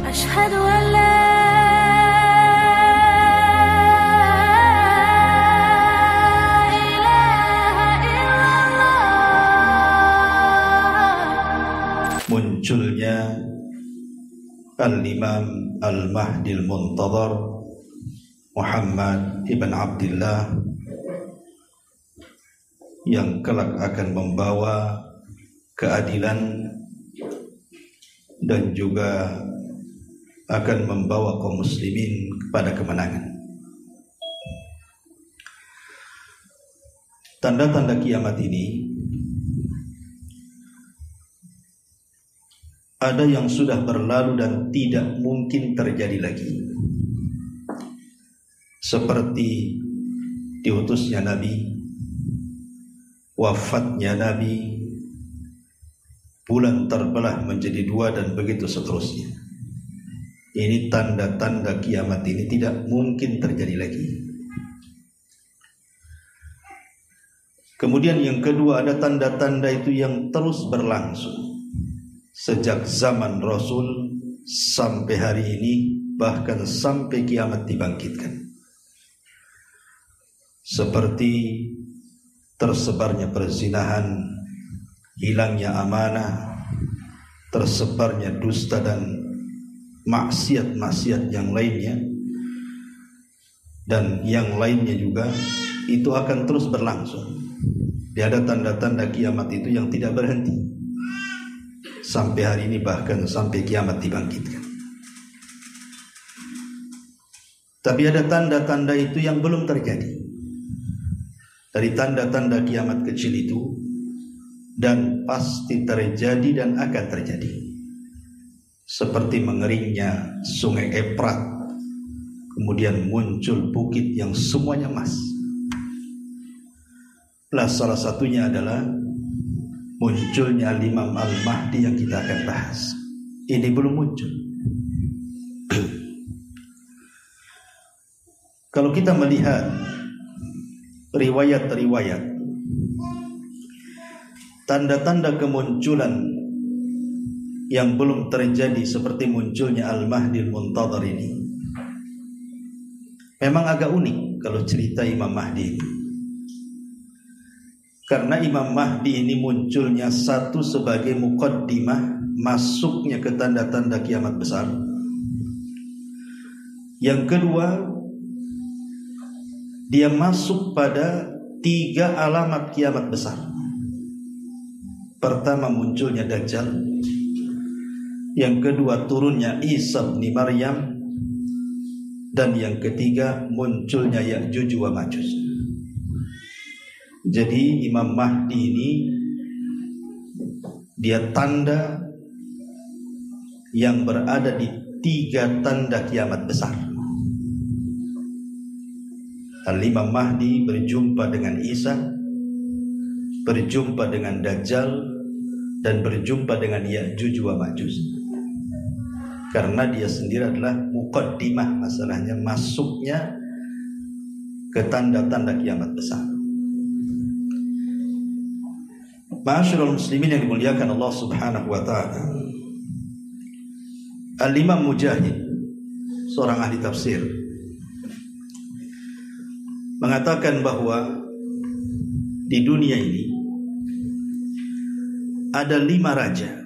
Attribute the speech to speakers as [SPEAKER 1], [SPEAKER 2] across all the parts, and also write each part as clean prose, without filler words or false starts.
[SPEAKER 1] أشهد أن لا
[SPEAKER 2] munculnya Al-Imam Al-Mahdi Al-Muntadhar Muhammad ibn Abdullah yang kelak akan membawa keadilan dan juga akan membawa kaum muslimin kepada kemenangan. Tanda-tanda kiamat ini ada yang sudah berlalu dan tidak mungkin terjadi lagi, seperti diutusnya Nabi, wafatnya Nabi, bulan terbelah menjadi dua, dan begitu seterusnya. Ini tanda-tanda kiamat ini tidak mungkin terjadi lagi. Kemudian yang kedua, ada tanda-tanda itu yang terus berlangsung sejak zaman Rasul sampai hari ini, bahkan sampai kiamat dibangkitkan. Seperti tersebarnya perzinahan, hilangnya amanah, tersebarnya dusta dan maksiat-maksiat yang lainnya, dan yang lainnya juga itu akan terus berlangsung. Ada tanda-tanda kiamat itu yang tidak berhenti sampai hari ini, bahkan sampai kiamat dibangkitkan. Tapi ada tanda-tanda itu yang belum terjadi. Dari tanda-tanda kiamat kecil itu, dan pasti terjadi dan akan terjadi, seperti mengeringnya sungai Efrat, kemudian muncul bukit yang semuanya emas. Salah satunya adalah munculnya Imam Al-Mahdi yang kita akan bahas. Ini belum muncul. Kalau kita melihat riwayat-riwayat, tanda-tanda kemunculan yang belum terjadi seperti munculnya Al-Mahdi Al-Muntadhar ini memang agak unik kalau cerita Imam Mahdi ini. Karena Imam Mahdi ini munculnya satu sebagai muqaddimah masuknya ke tanda-tanda kiamat besar. Yang kedua, dia masuk pada 3 alamat kiamat besar. Pertama, munculnya Dajjal. Yang kedua, turunnya Isa bin Maryam. Dan yang ketiga, munculnya Ya'juj wa Ma'juj. Jadi Imam Mahdi ini dia tanda yang berada di 3 tanda kiamat besar. Al-Imam Mahdi berjumpa dengan Isa, berjumpa dengan Dajjal, dan berjumpa dengan Ya'juj wa Ma'juj. Karena dia sendiri adalah muqaddimah, masalahnya masuknya ke tanda-tanda kiamat besar. Ma'asyiral muslimin yang dimuliakan Allah Subhanahu wa taala. Al-Imam Mujahid, seorang ahli tafsir, mengatakan bahwa di dunia ini ada 5 raja,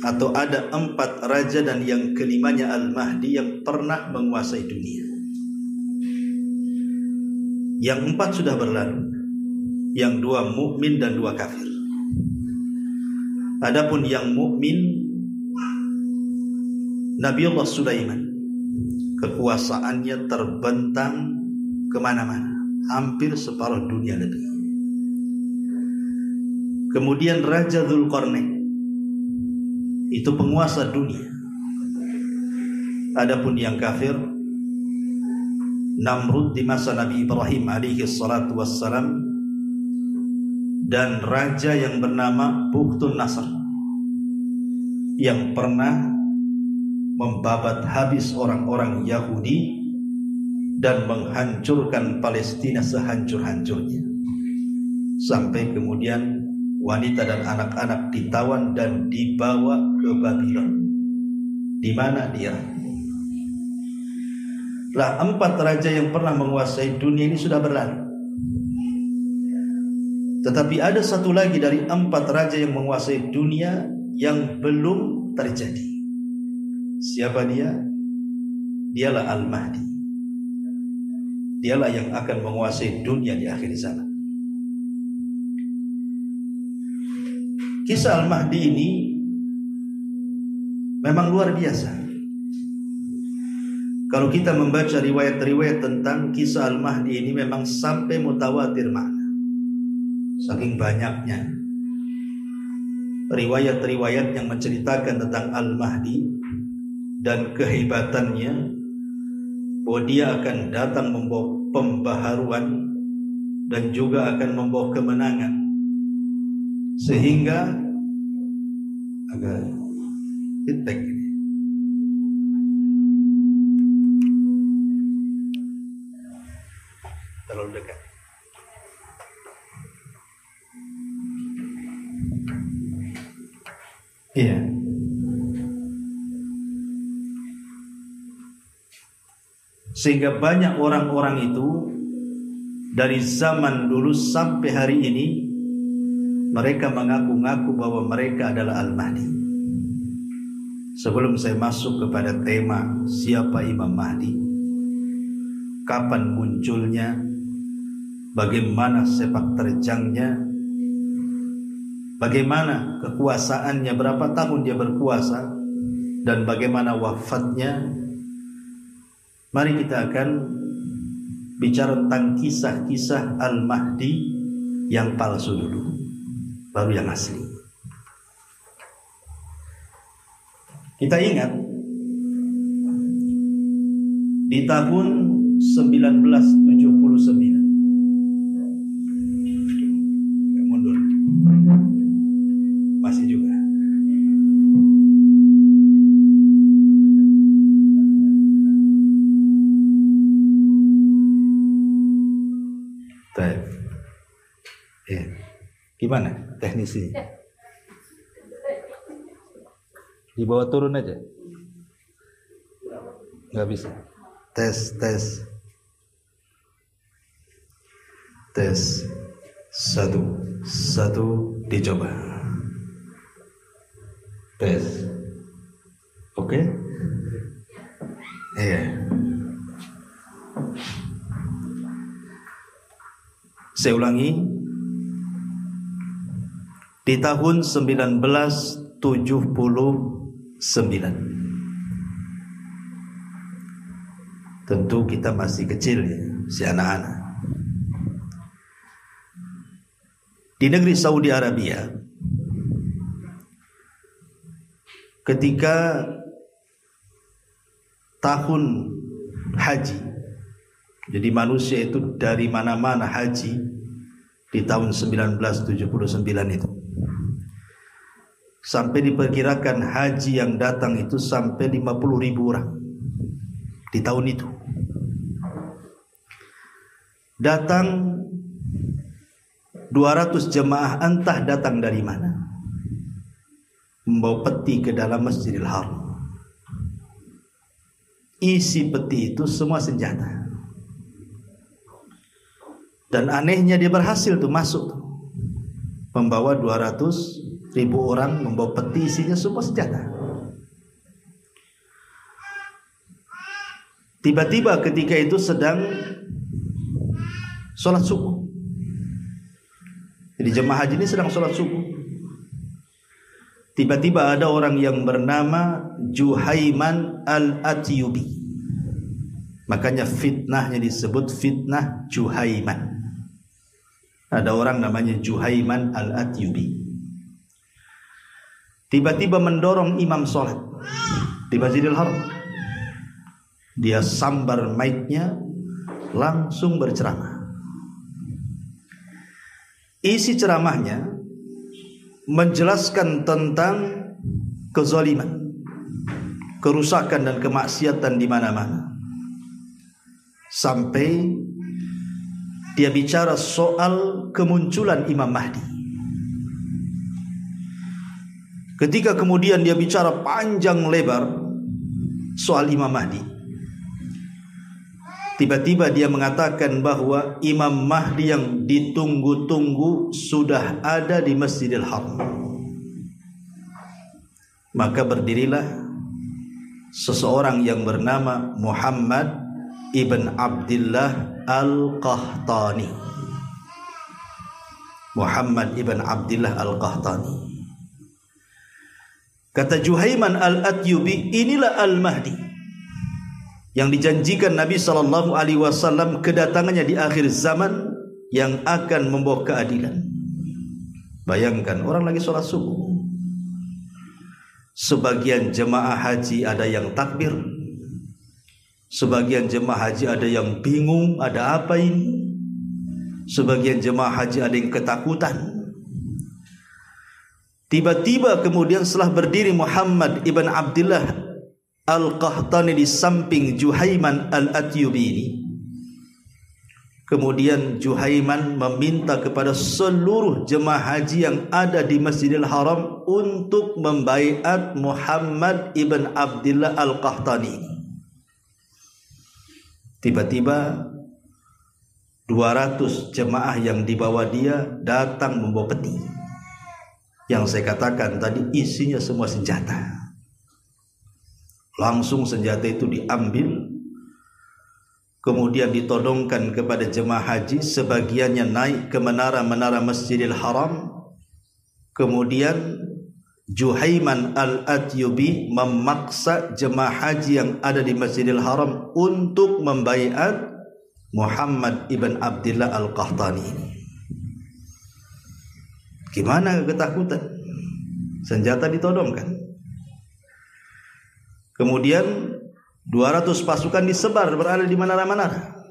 [SPEAKER 2] atau ada 4 raja, dan yang kelimanya Al-Mahdi yang pernah menguasai dunia. Yang 4 sudah berlalu, yang 2 mukmin dan 2 kafir. Adapun yang mukmin, Nabiullah Sulaiman, kekuasaannya terbentang kemana-mana, hampir separuh dunia lebih. Kemudian Raja Dzulqarnain, itu penguasa dunia. Adapun yang kafir, Namrud di masa Nabi Ibrahim alaihi salatu wassalam, dan raja yang bernama Bukhtun Nasr yang pernah membabat habis orang-orang Yahudi dan menghancurkan Palestina sehancur-hancurnya, sampai kemudian wanita dan anak-anak ditawan dan dibawa ke Babylon. Di mana dia? Lah 4 raja yang pernah menguasai dunia ini sudah berlalu. Tetapi ada satu lagi dari 4 raja yang menguasai dunia yang belum terjadi. Siapa dia? Dialah Al-Mahdi. Dialah yang akan menguasai dunia di akhir zaman. Kisah Al-Mahdi ini memang luar biasa. Kalau kita membaca riwayat-riwayat tentang kisah Al-Mahdi ini memang sampai mutawatir makna. Saking banyaknya riwayat-riwayat yang menceritakan tentang Al-Mahdi dan kehebatannya, bahwa dia akan datang membawa pembaharuan dan juga akan membawa kemenangan, sehingga agak feedback ini. Terlalu dekat. Iya. Sehingga banyak orang-orang itu dari zaman dulu sampai hari ini mereka mengaku-ngaku bahwa mereka adalah Al-Mahdi. Sebelum saya masuk kepada tema siapa Imam Mahdi, kapan munculnya, bagaimana sepak terjangnya, bagaimana kekuasaannya, berapa tahun dia berkuasa, dan bagaimana wafatnya, mari kita akan bicara tentang kisah-kisah Al-Mahdi yang palsu dulu, baru yang asli. Kita ingat di tahun 1979. Mundur. Masih juga. Baik. Ya. Gimana teknisi? Dibawa turun aja. Nggak bisa. Tes. Satu dicoba. Tes. Oke? Iya. Saya ulangi. Di tahun 1979. Tentu kita masih kecil ya, si anak-anak. Di negeri Saudi Arabia, ketika tahun haji, jadi manusia itu dari mana-mana haji di tahun 1979 itu, sampai diperkirakan haji yang datang itu sampai 50.000 orang di tahun itu. Datang 200 jemaah, entah datang dari mana, membawa peti ke dalam Masjidil Haram. Isi peti itu semua senjata. Dan anehnya dia berhasil tuh masuk tuh. Membawa 200.000 orang, membawa peti isinya semua senjata. Tiba-tiba ketika itu sedang sholat subuh. Jadi jemaah haji ini sedang sholat subuh. Tiba-tiba ada orang yang bernama Juhaiman Al-Atyubi. Makanya fitnahnya disebut fitnah Juhaiman. Ada orang namanya Juhaiman Al-Atyubi. Tiba-tiba mendorong imam sholat di Masjidil Haram. Dia sambar mic-nya, langsung berceramah. Isi ceramahnya menjelaskan tentang kezaliman, kerusakan dan kemaksiatan di mana-mana. Sampai dia bicara soal kemunculan Imam Mahdi. Ketika kemudian dia bicara panjang lebar soal Imam Mahdi. Tiba-tiba dia mengatakan bahwa Imam Mahdi yang ditunggu-tunggu sudah ada di Masjidil Haram. Maka berdirilah seseorang yang bernama Muhammad ibn Abdullah Al-Qahtani. Muhammad ibn Abdullah Al-Qahtani. Kata Juhaiman Al-Atyubi, inilah Al-Mahdi yang dijanjikan Nabi SAW kedatangannya di akhir zaman yang akan membawa keadilan. Bayangkan, orang lagi sholat subuh, sebagian jemaah haji ada yang takbir, sebagian jemaah haji ada yang bingung, ada apa ini? Sebagian jemaah haji ada yang ketakutan. Tiba-tiba kemudian setelah berdiri Muhammad ibn Abdullah Al-Qahtani di samping Juhaiman Al-Atyubi ini, kemudian Juhaiman meminta kepada seluruh jemaah haji yang ada di Masjidil Haram untuk membaiat Muhammad ibn Abdullah Al-Qahtani. Tiba-tiba 200 jemaah yang dibawa dia datang membawa peti. Yang saya katakan tadi isinya semua senjata. Langsung senjata itu diambil, kemudian ditodongkan kepada jemaah haji. Sebagiannya naik ke menara-menara Masjidil Haram. Kemudian Juhaiman Al-Atyubi memaksa jemaah haji yang ada di Masjidil Haram untuk membaiat Muhammad ibn Abdullah Al-Qahtani. Gimana ketakutan? Senjata ditodongkan. Kemudian 200 pasukan disebar berada di menara-menara.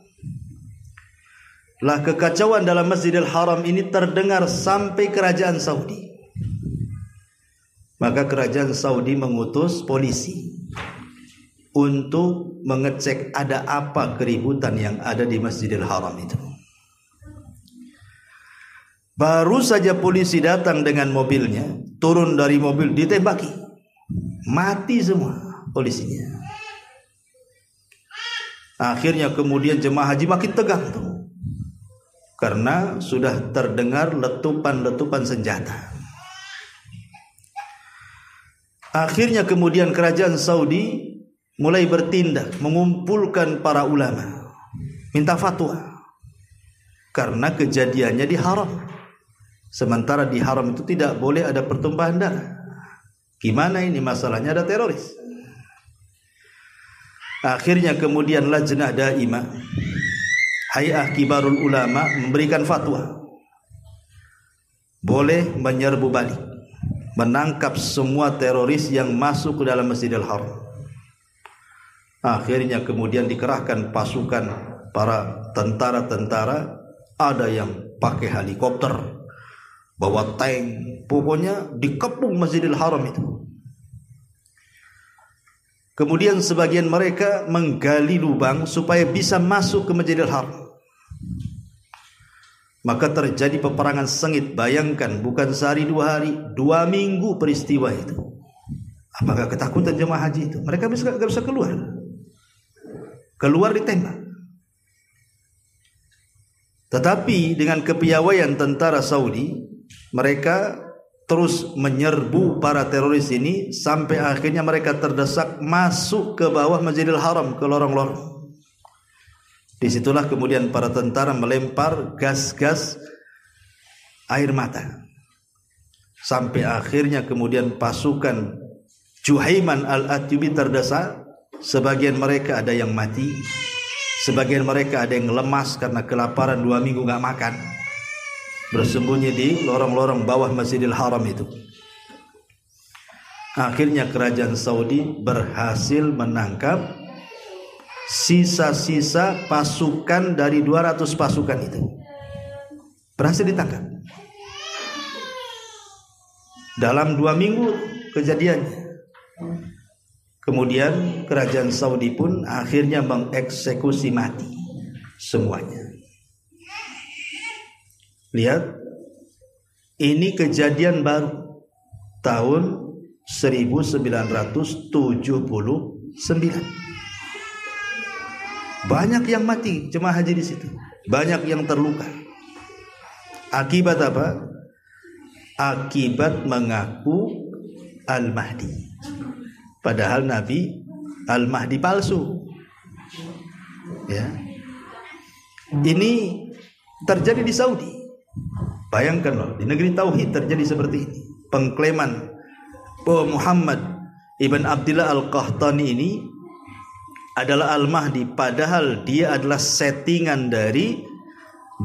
[SPEAKER 2] Lah kekacauan dalam Masjidil Haram ini terdengar sampai kerajaan Saudi. Maka kerajaan Saudi mengutus polisi untuk mengecek ada apa keributan yang ada di Masjidil Haram itu. Baru saja polisi datang dengan mobilnya, turun dari mobil ditembaki. Mati semua polisinya. Akhirnya kemudian jemaah haji makin tegang tuh, karena sudah terdengar letupan-letupan senjata. Akhirnya kemudian kerajaan Saudi mulai bertindak, mengumpulkan para ulama, minta fatwa, karena kejadiannya di haram. Sementara di haram itu tidak boleh ada pertumpahan darah. Gimana ini masalahnya, ada teroris. Akhirnya kemudian Lajnah Daimah, Hay'ah Kibarul Ulama memberikan fatwa, boleh menyerbu balik, menangkap semua teroris yang masuk ke dalam Masjidil Haram. Akhirnya kemudian dikerahkan pasukan para tentara-tentara, ada yang pakai helikopter, bawa tank, pokoknya dikepung Masjidil Haram itu. Kemudian sebagian mereka menggali lubang supaya bisa masuk ke Masjidil Haram. Maka terjadi peperangan sengit. Bayangkan, bukan sehari 2 hari, 2 minggu peristiwa itu. Apakah ketakutan jemaah haji itu? Mereka gak bisa keluar. Keluar ditembak. Tetapi dengan kepiawaian tentara Saudi, mereka terus menyerbu para teroris ini sampai akhirnya mereka terdesak masuk ke bawah Masjidil Haram, ke lorong-lorong. Disitulah kemudian para tentara melempar gas-gas air mata, sampai akhirnya kemudian pasukan Juhaiman Al-Atyubi terdesak. Sebagian mereka ada yang mati, sebagian mereka ada yang lemas karena kelaparan 2 minggu gak makan, bersembunyi di lorong-lorong bawah Masjidil Haram itu. Akhirnya kerajaan Saudi berhasil menangkap sisa-sisa pasukan dari 200 pasukan itu. Berhasil ditangkap. Dalam 2 minggu kejadiannya. Kemudian kerajaan Saudi pun akhirnya mengeksekusi mati semuanya. Lihat, ini kejadian baru tahun 1971. Banyak yang mati jemaah haji di situ. Banyak yang terluka. Akibat apa? Akibat mengaku Al-Mahdi. Padahal Nabi Al-Mahdi palsu. Ya. Ini terjadi di Saudi. Bayangkan loh, di negeri tauhid terjadi seperti ini. Pengklaiman bahwa Muhammad ibn Abdillah Al-Qahtani ini adalah Al-Mahdi, padahal dia adalah settingan dari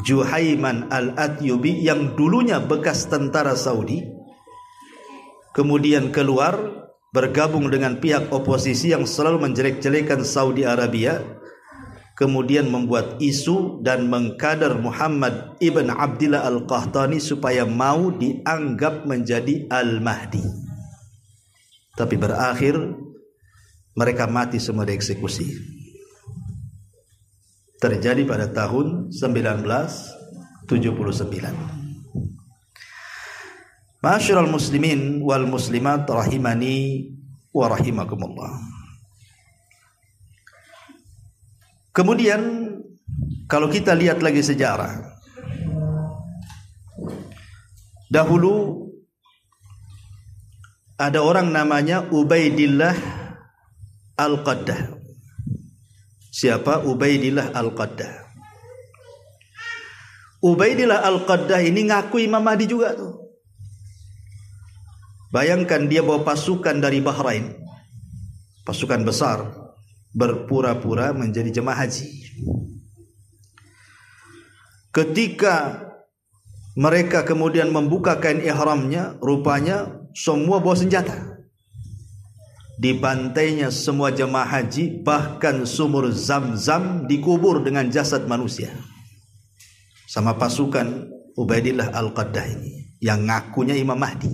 [SPEAKER 2] Juhaiman Al-Atyubi yang dulunya bekas tentara Saudi, kemudian keluar bergabung dengan pihak oposisi yang selalu menjelek-jelekan Saudi Arabia, kemudian membuat isu dan mengkader Muhammad ibn Abdillah Al-Qahtani supaya mau dianggap menjadi Al-Mahdi. Tapi berakhir mereka mati semua dieksekusi. Terjadi pada tahun 1979. Ma'asyiral muslimin wal muslimat rahimani wa rahimakumullah. Kemudian kalau kita lihat lagi sejarah, dahulu ada orang namanya Ubaidillah Al-Qaddah. Siapa Ubaidillah Al-Qaddah? Ubaidillah Al-Qaddah ini ngaku Imam Mahdi juga tuh. Bayangkan dia bawa pasukan dari Bahrain, pasukan besar, berpura-pura menjadi jemaah haji. Ketika mereka kemudian membuka kain ihramnya, rupanya semua bawa senjata. Dibantainya semua jemaah haji, bahkan sumur Zam-Zam dikubur dengan jasad manusia. Sama pasukan Ubaidillah Al-Qaddah ini yang ngakunya Imam Mahdi.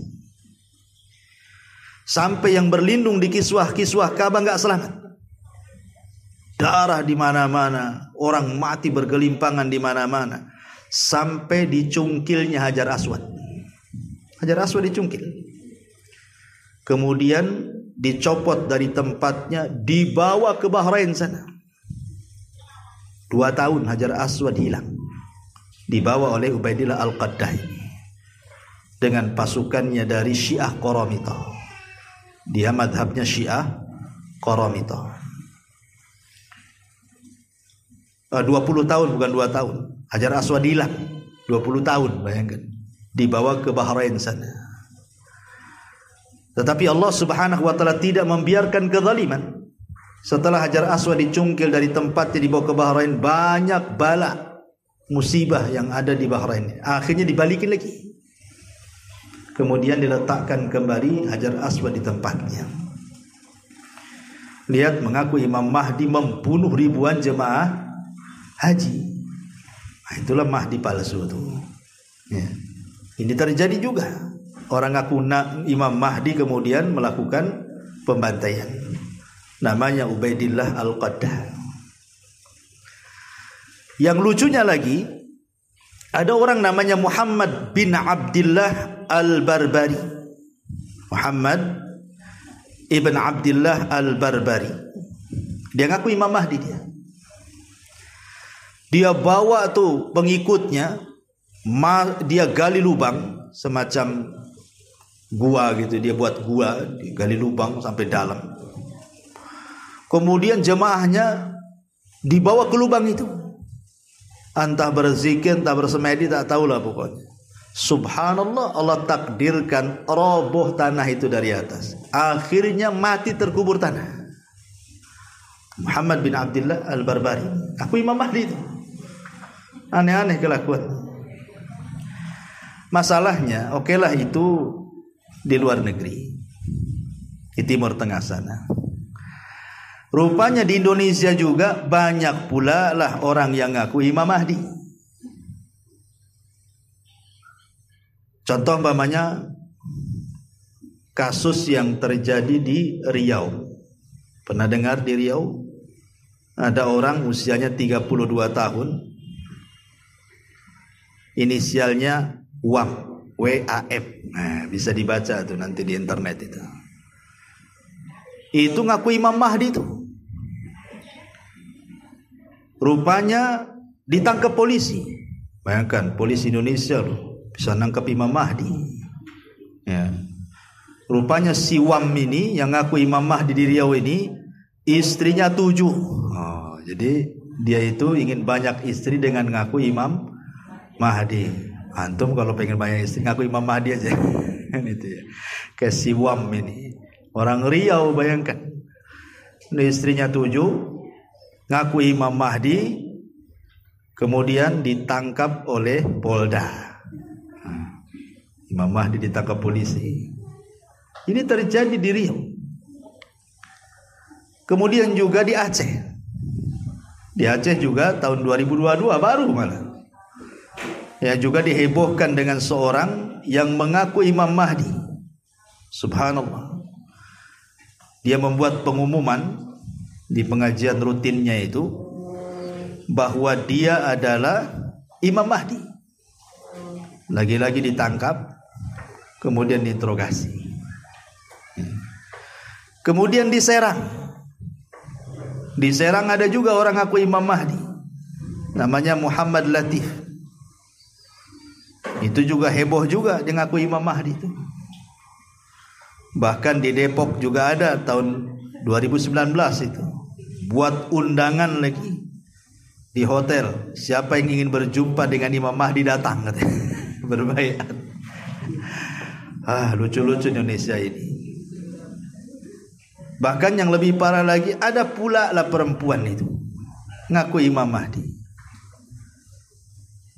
[SPEAKER 2] Sampai yang berlindung di kiswah-kiswah Ka'bah enggak selamat. Darah di mana-mana, orang mati bergelimpangan di mana-mana, sampai dicungkilnya Hajar Aswad. Hajar Aswad dicungkil. Kemudian dicopot dari tempatnya, dibawa ke Bahrain sana. 2 tahun Hajar Aswad hilang. Dibawa oleh Ubaidillah Al-Qaddah ini dengan pasukannya dari Syiah Qaramita. Dia madhabnya Syiah Qaramita. 20 tahun, bukan 2 tahun. Hajar Aswad hilang 20 tahun, bayangkan. Dibawa ke Bahrain sana. Tetapi Allah Subhanahu wa taala tidak membiarkan kezaliman. Setelah Hajar Aswad dicungkil dari tempatnya dibawa ke Bahrain, banyak bala musibah yang ada di Bahrain. Akhirnya dibalikin lagi. Kemudian diletakkan kembali Hajar Aswad di tempatnya. Lihat, mengaku Imam Mahdi membunuh ribuan jemaah haji. Nah, itulah Mahdi palsu itu. Ya. Ini terjadi juga. Orang ngaku Imam Mahdi kemudian melakukan pembantaian. Namanya Ubaidillah Al-Qaddah. Yang lucunya lagi, ada orang namanya Muhammad bin Abdillah Al-Barbari. Muhammad ibn Abdillah Al-Barbari. Dia ngaku Imam Mahdi dia. Dia bawa tuh pengikutnya, dia gali lubang semacam gua gitu, dia buat gua, digali lubang sampai dalam. Kemudian jemaahnya dibawa ke lubang itu. Entah berzikir, entah bersemedi, tak tahulah pokoknya. Subhanallah, Allah takdirkan roboh tanah itu dari atas. Akhirnya mati terkubur tanah. Muhammad bin Abdillah Al-Barbari. Aku Imam Mahdi itu. Aneh-aneh kelakuan. Masalahnya, okelah itu di luar negeri, di Timur Tengah sana. Rupanya di Indonesia juga banyak pula lah orang yang ngaku Imam Mahdi. Contoh umpamanya kasus yang terjadi di Riau. Pernah dengar di Riau? Ada orang usianya 32 tahun. Inisialnya WAM, WAM. Nah, bisa dibaca tuh nanti di internet itu. Itu ngaku Imam Mahdi itu. Rupanya ditangkap polisi. Bayangkan polisi Indonesia loh bisa nangkap Imam Mahdi. Ya. Rupanya si Wam ini yang ngaku Imam Mahdi di Riau ini istrinya 7. Oh, jadi dia itu ingin banyak istri dengan ngaku Imam Mahdi. Antum kalau pengen banyak istri ngaku Imam Mahdi aja. Itu ya. Kayak si Wam ini orang Riau, bayangkan. Ini istrinya 7 ngaku Imam Mahdi, kemudian ditangkap oleh Polda. Imam Mahdi ditangkap polisi. Ini terjadi di Riau. Kemudian juga di Aceh. Di Aceh juga tahun 2022 baru malah. Ya, juga dihebohkan dengan seorang yang mengaku Imam Mahdi. Subhanallah. Dia membuat pengumuman di pengajian rutinnya itu bahwa dia adalah Imam Mahdi. Lagi-lagi ditangkap, kemudian diinterogasi. Kemudian di Serang. Di Serang ada juga orang ngaku Imam Mahdi. Namanya Muhammad Latif. Itu juga heboh juga dia ngaku Imam Mahdi itu. Bahkan di Depok juga ada tahun 2019 itu. Buat undangan lagi di hotel. Siapa yang ingin berjumpa dengan Imam Mahdi datang katanya. Berbaiat. Lucu-lucu Indonesia ini. Bahkan yang lebih parah lagi, ada pula lah perempuan itu ngaku Imam Mahdi.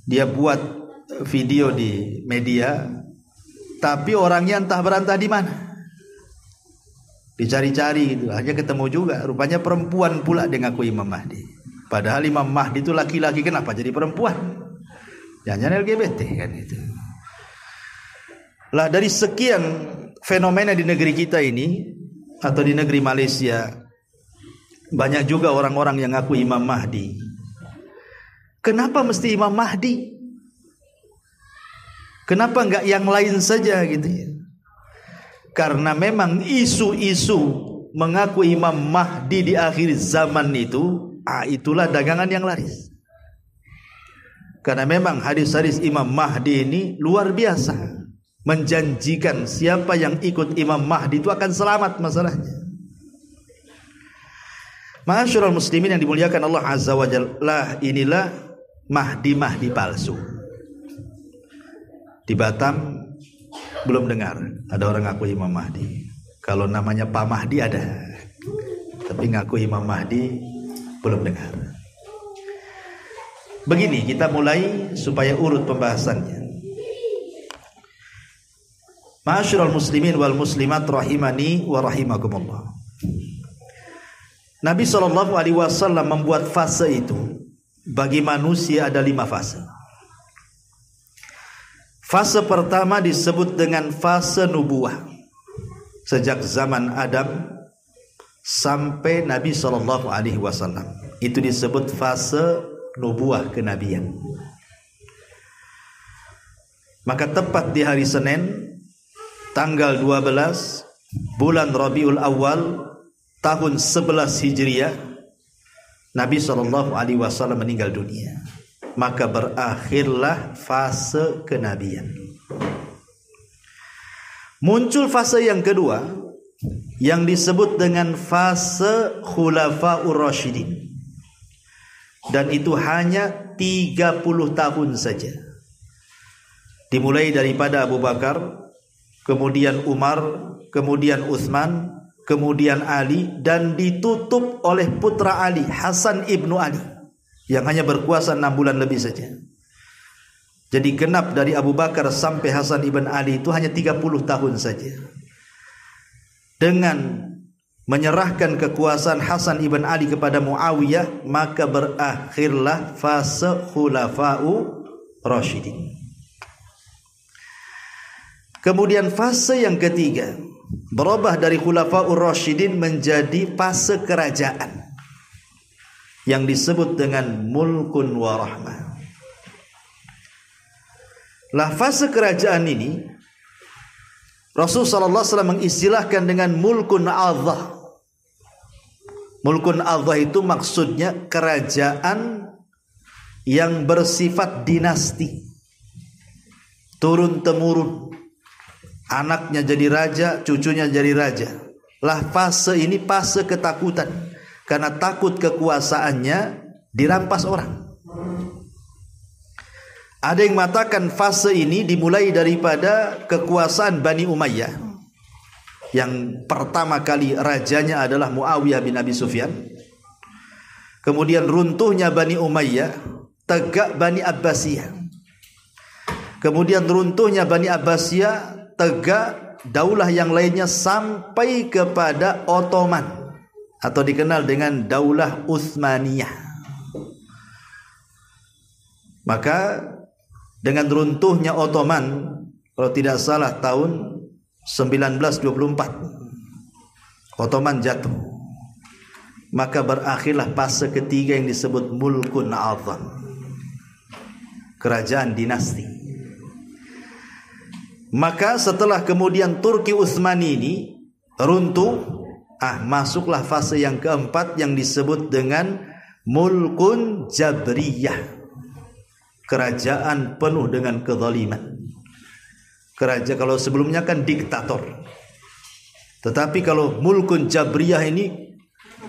[SPEAKER 2] Dia buat video di media, tapi orangnya entah berantah di mana. Dicari-cari gitu, aja ketemu juga. Rupanya perempuan pula dia ngaku Imam Mahdi. Padahal Imam Mahdi itu laki-laki, kenapa jadi perempuan? Jangan-jangan LGBT kan itu. Lah dari sekian fenomena di negeri kita ini, atau di negeri Malaysia, banyak juga orang-orang yang ngaku Imam Mahdi. Kenapa mesti Imam Mahdi? Kenapa enggak yang lain saja gitu ya? Karena memang isu-isu mengaku Imam Mahdi di akhir zaman itu, itulah dagangan yang laris. Karena memang hadis-hadis Imam Mahdi ini luar biasa, menjanjikan siapa yang ikut Imam Mahdi itu akan selamat masalahnya. Ma'asyiral muslimin yang dimuliakan Allah Azza wa Jalla, inilah Mahdi palsu. Di Batam belum dengar ada orang ngaku Imam Mahdi. Kalau namanya Pak Mahdi ada, tapi ngaku Imam Mahdi belum dengar. Begini, kita mulai supaya urut pembahasannya. Ma'asyiral muslimin wal muslimat rahimani wa rahimakumullah. Nabi SAW membuat fase itu. Bagi manusia ada 5 fase. Fase pertama disebut dengan fase nubuah. Sejak zaman Adam sampai Nabi SAW. Itu disebut fase nubuah kenabian. Maka tepat di hari Senin, tanggal 12 bulan Rabiul Awal tahun 11 Hijriah, Nabi SAW meninggal dunia. Maka berakhirlah fase kenabian. Muncul fase yang kedua yang disebut dengan fase Khulafaur Rasyidin. Dan itu hanya 30 tahun saja. Dimulai daripada Abu Bakar, kemudian Umar, kemudian Utsman, kemudian Ali, dan ditutup oleh putra Ali, Hasan ibnu Ali, yang hanya berkuasa 6 bulan lebih saja. Jadi genap dari Abu Bakar sampai Hasan ibn Ali itu hanya 30 tahun saja. Dengan menyerahkan kekuasaan Hasan ibn Ali kepada Muawiyah, maka berakhirlah fase Khulafaur Rasyidin. Kemudian fase yang ketiga berubah dari Khulafaur Rasyidin menjadi fase kerajaan yang disebut dengan mulkun wa rahmah. Lah fase kerajaan ini Rasul sallallahu alaihi wasallam mengistilahkan dengan mulkun adhah, Mulkun adhah itu maksudnya kerajaan yang bersifat dinasti, turun temurun, anaknya jadi raja, cucunya jadi raja. Lah fase ini fase ketakutan, karena takut kekuasaannya dirampas orang. Ada yang mengatakan fase ini dimulai daripada kekuasaan Bani Umayyah. Yang pertama kali rajanya adalah Muawiyah bin Abi Sufyan. Kemudian runtuhnya Bani Umayyah, tegak Bani Abbasiyah. Kemudian runtuhnya Bani Abbasiyah, tegak daulah yang lainnya sampai kepada Ottoman, atau dikenal dengan Daulah Utsmaniyah. Maka dengan runtuhnya Ottoman, kalau tidak salah tahun 1924, Ottoman jatuh. Maka berakhirlah fase ketiga yang disebut Mulkun Adham, kerajaan dinasti. Maka setelah kemudian Turki Utsmani ini runtuh, masuklah fase yang keempat yang disebut dengan Mulkun Jabriyah, kerajaan penuh dengan kezaliman. Kerajaan, kalau sebelumnya kan diktator, tetapi kalau Mulkun Jabriyah ini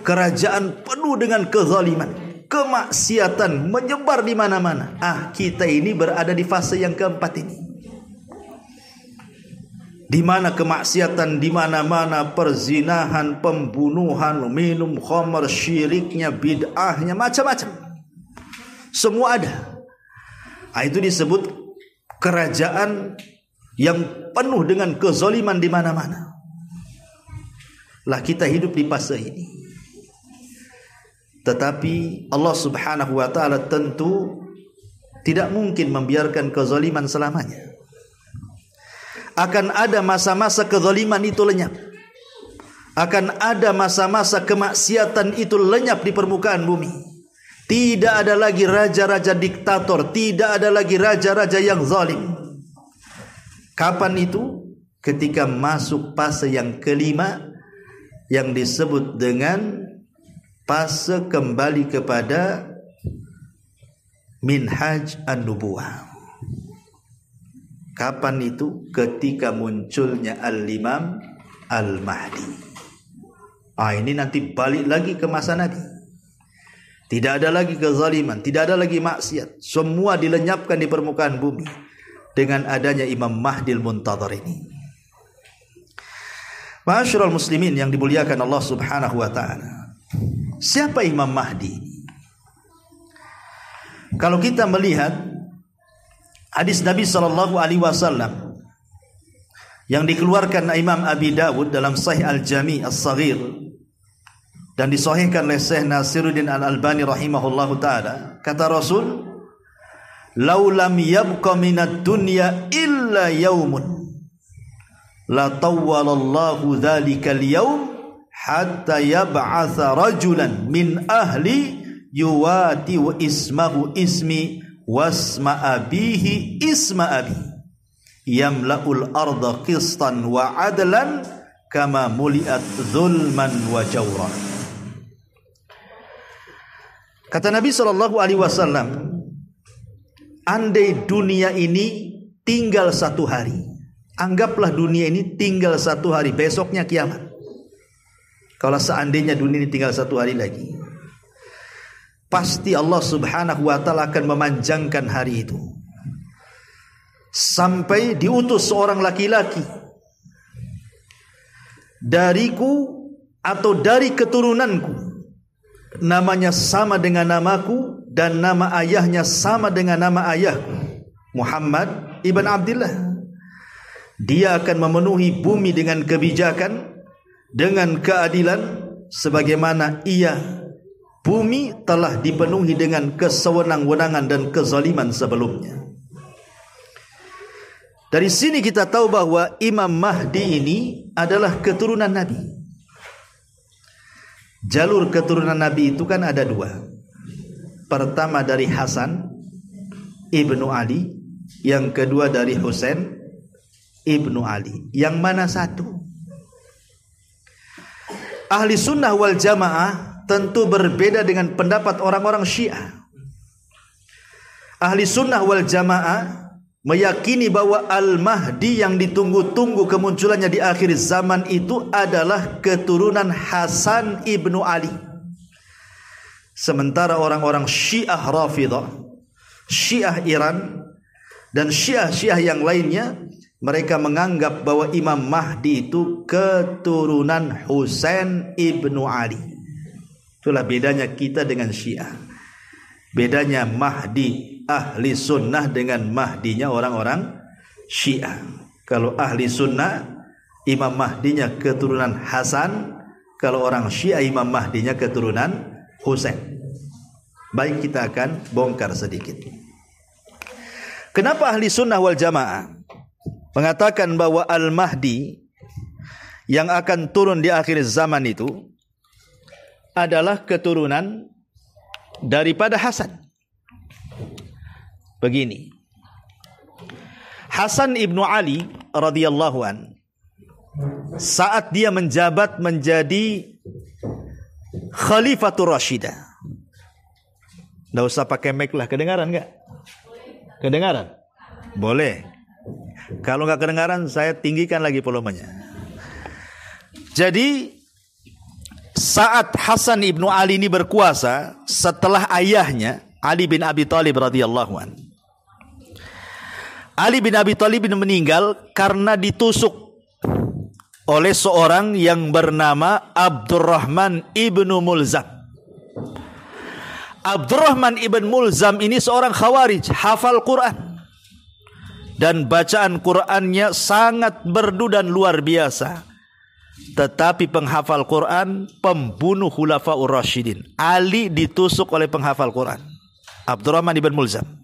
[SPEAKER 2] kerajaan penuh dengan kezaliman, kemaksiatan menyebar di mana-mana. Kita ini berada di fase yang keempat ini, di mana kemaksiatan di mana-mana, perzinahan, pembunuhan, minum khamr, syiriknya, bid'ahnya, macam-macam, semua ada. Itu disebut kerajaan yang penuh dengan kezaliman di mana-mana. Lah kita hidup di fase ini. Tetapi Allah Subhanahu wa taala tentu tidak mungkin membiarkan kezaliman selamanya. Akan ada masa-masa kezaliman itu lenyap. Akan ada masa-masa kemaksiatan itu lenyap di permukaan bumi. Tidak ada lagi raja-raja diktator, tidak ada lagi raja-raja yang zalim. Kapan itu? Ketika masuk fase yang kelima yang disebut dengan fase kembali kepada minhaj an-nubuwah. Kapan itu? Ketika munculnya Al-Imam Al-Mahdi. Ini nanti balik lagi ke masa Nabi. Tidak ada lagi kezaliman, tidak ada lagi maksiat. Semua dilenyapkan di permukaan bumi dengan adanya Imam Mahdi Al-Muntadhar ini. Ma'asyiral muslimin yang dimuliakan Allah Subhanahu wa taala. Siapa Imam Mahdi? Kalau kita melihat hadis Nabi sallallahu alaihi wasallam yang dikeluarkan Imam Abi Dawud dalam Sahih Al-Jami' As-Saghir dan disahihkan oleh Syekh Nasiruddin Al-Albani rahimahullahu taala, kata Rasul, "Lau lam yabqa minad dunya illa yaumun la tawwalallahu dzalikal yaum hatta yab'atsa rajulan min ahli yuwati wa ismahu ismi wasma abihi isma abi yamla'ul arda qistan wa adlan kama muliat zulman wa jawran." Kata Nabi sallallahu alaihi wasallam, andai dunia ini tinggal satu hari, anggaplah dunia ini tinggal satu hari, besoknya kiamat. Kalau seandainya dunia ini tinggal satu hari lagi, pasti Allah Subhanahu wa taala akan memanjangkan hari itu sampai diutus seorang laki-laki dariku atau dari keturunanku, namanya sama dengan namaku dan nama ayahnya sama dengan nama ayahku, Muhammad ibn Abdullah. Dia akan memenuhi bumi dengan kebijakan, dengan keadilan, sebagaimana bumi telah dipenuhi dengan kesewenang-wenangan dan kezaliman sebelumnya. Dari sini kita tahu bahwa Imam Mahdi ini adalah keturunan Nabi. Jalur keturunan Nabi itu kan ada dua. Pertama dari Hasan ibnu Ali, yang kedua dari Husain ibnu Ali. Yang mana satu? Ahli sunnah wal jamaah tentu berbeda dengan pendapat orang-orang Syiah. Ahli sunnah wal jamaah meyakini bahwa Al-Mahdi yang ditunggu-tunggu kemunculannya di akhir zaman itu adalah keturunan Hasan ibnu Ali. Sementara orang-orang Syiah Rafidah, Syiah Iran, dan Syiah yang lainnya, mereka menganggap bahwa Imam Mahdi itu keturunan Husain ibnu Ali. Itulah bedanya kita dengan Syiah. Bedanya Mahdi ahli sunnah dengan Mahdinya orang-orang Syiah. Kalau ahli sunnah, Imam Mahdinya keturunan Hasan. Kalau orang Syiah, Imam Mahdinya keturunan Husain. Baik, kita akan bongkar sedikit. Kenapa ahli sunnah wal jamaah mengatakan bahwa Al-Mahdi yang akan turun di akhir zaman itu adalah keturunan daripada Hasan? Begini, Hasan ibnu Ali radhiyallahu an, saat dia menjabat menjadi Khalifatur Rashidah, nggak usah pakai mic lah, kedengaran nggak? Kedengaran? Boleh. Kalau nggak kedengaran, saya tinggikan lagi volumenya. Jadi saat Hasan ibnu Ali ini berkuasa setelah ayahnya Ali bin Abi Thalib radhiyallahu an, Ali bin Abi Thalib meninggal karena ditusuk oleh seorang yang bernama Abdurrahman ibnu Mulzam. Abdurrahman ibn Mulzam ini seorang khawarij, hafal Quran, dan bacaan Qurannya sangat merdu dan luar biasa. Tetapi penghafal Quran, pembunuh Khulafaur Rasyidin. Ali ditusuk oleh penghafal Quran, Abdurrahman ibn Mulzam,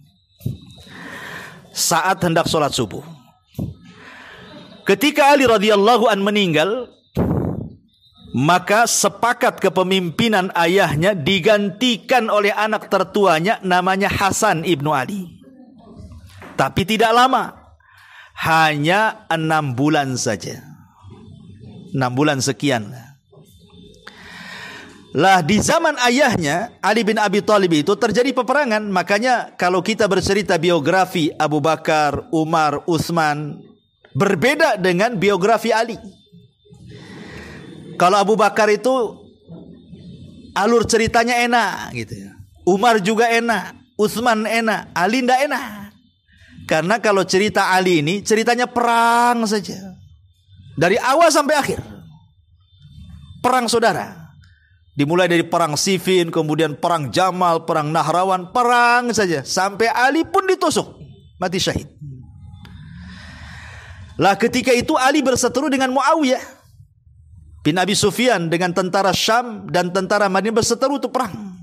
[SPEAKER 2] saat hendak sholat subuh. Ketika Ali radhiyallahu an meninggal, maka sepakat kepemimpinan ayahnya digantikan oleh anak tertuanya namanya Hasan ibnu Ali. Tapi tidak lama, hanya 6 bulan saja. 6 bulan sekian. Lah di zaman ayahnya Ali bin Abi Thalib itu terjadi peperangan. Makanya kalau kita bercerita biografi Abu Bakar, Umar, Utsman, berbeda dengan biografi Ali. Kalau Abu Bakar itu alur ceritanya enak gitu ya. Umar juga enak, Utsman enak, Ali tidak enak. Karena kalau cerita Ali ini ceritanya perang saja, dari awal sampai akhir. Perang saudara. Dimulai dari perang Siffin, kemudian perang Jamal, perang Nahrawan, perang saja. Sampai Ali pun ditusuk, mati syahid. Lah ketika itu Ali berseteru dengan Muawiyah bin Abi Sufyan dengan tentara Syam dan tentara Madinah, berseteru untuk perang.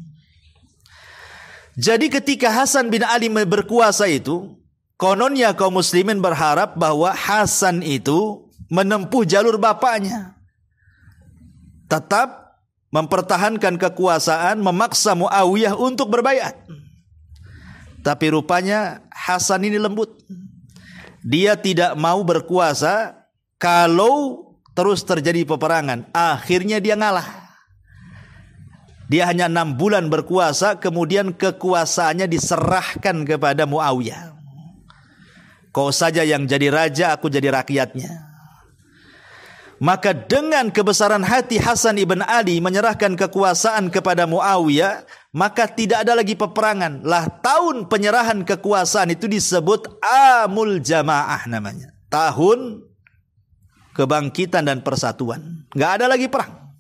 [SPEAKER 2] Jadi ketika Hasan bin Ali berkuasa itu, kononnya kaum muslimin berharap bahwa Hasan itu menempuh jalur bapaknya, tetap mempertahankan kekuasaan, memaksa Muawiyah untuk berbaiat. Tapi rupanya Hasan ini lembut. Dia tidak mau berkuasa kalau terus terjadi peperangan. Akhirnya dia ngalah. Dia hanya 6 bulan berkuasa, kemudian kekuasaannya diserahkan kepada Muawiyah. Kau saja yang jadi raja, aku jadi rakyatnya. Maka dengan kebesaran hati Hasan ibn Ali menyerahkan kekuasaan kepada Muawiyah, maka tidak ada lagi peperangan. Lah tahun penyerahan kekuasaan itu disebut Amul Jamaah namanya. Tahun kebangkitan dan persatuan. Nggak ada lagi perang.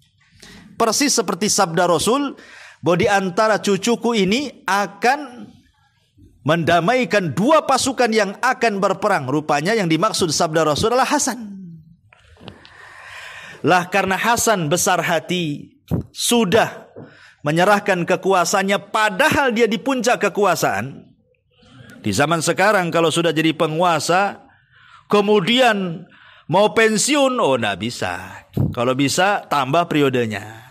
[SPEAKER 2] Persis seperti sabda Rasul bahwa di antara cucuku ini akan mendamaikan 2 pasukan yang akan berperang. Rupanya yang dimaksud sabda Rasul adalah Hasan. Lah karena Hasan besar hati, sudah menyerahkan kekuasaannya padahal dia di puncak kekuasaan. Di zaman sekarang kalau sudah jadi penguasa, kemudian mau pensiun, oh enggak bisa. Kalau bisa tambah periodenya.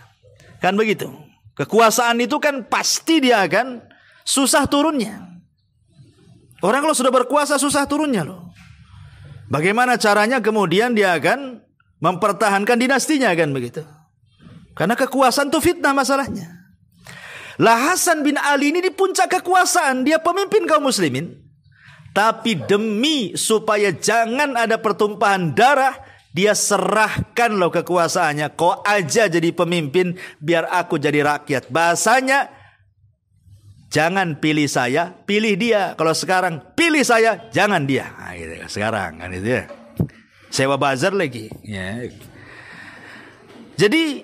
[SPEAKER 2] Kan begitu. Kekuasaan itu kan pasti dia akan susah turunnya. Orang kalau sudah berkuasa susah turunnya loh. Bagaimana caranya kemudian dia akan mempertahankan dinastinya, kan begitu. Karena kekuasaan itu fitnah masalahnya. Lah Hasan bin Ali ini di puncak kekuasaan, dia pemimpin kaum muslimin. Tapi demi supaya jangan ada pertumpahan darah, dia serahkan loh kekuasaannya. Kau aja jadi pemimpin, biar aku jadi rakyat. Bahasanya, jangan pilih saya, pilih dia. Kalau sekarang pilih saya, jangan dia. Nah, gitu. Sekarang kan itu ya. Sewa bazar lagi. Ya. Jadi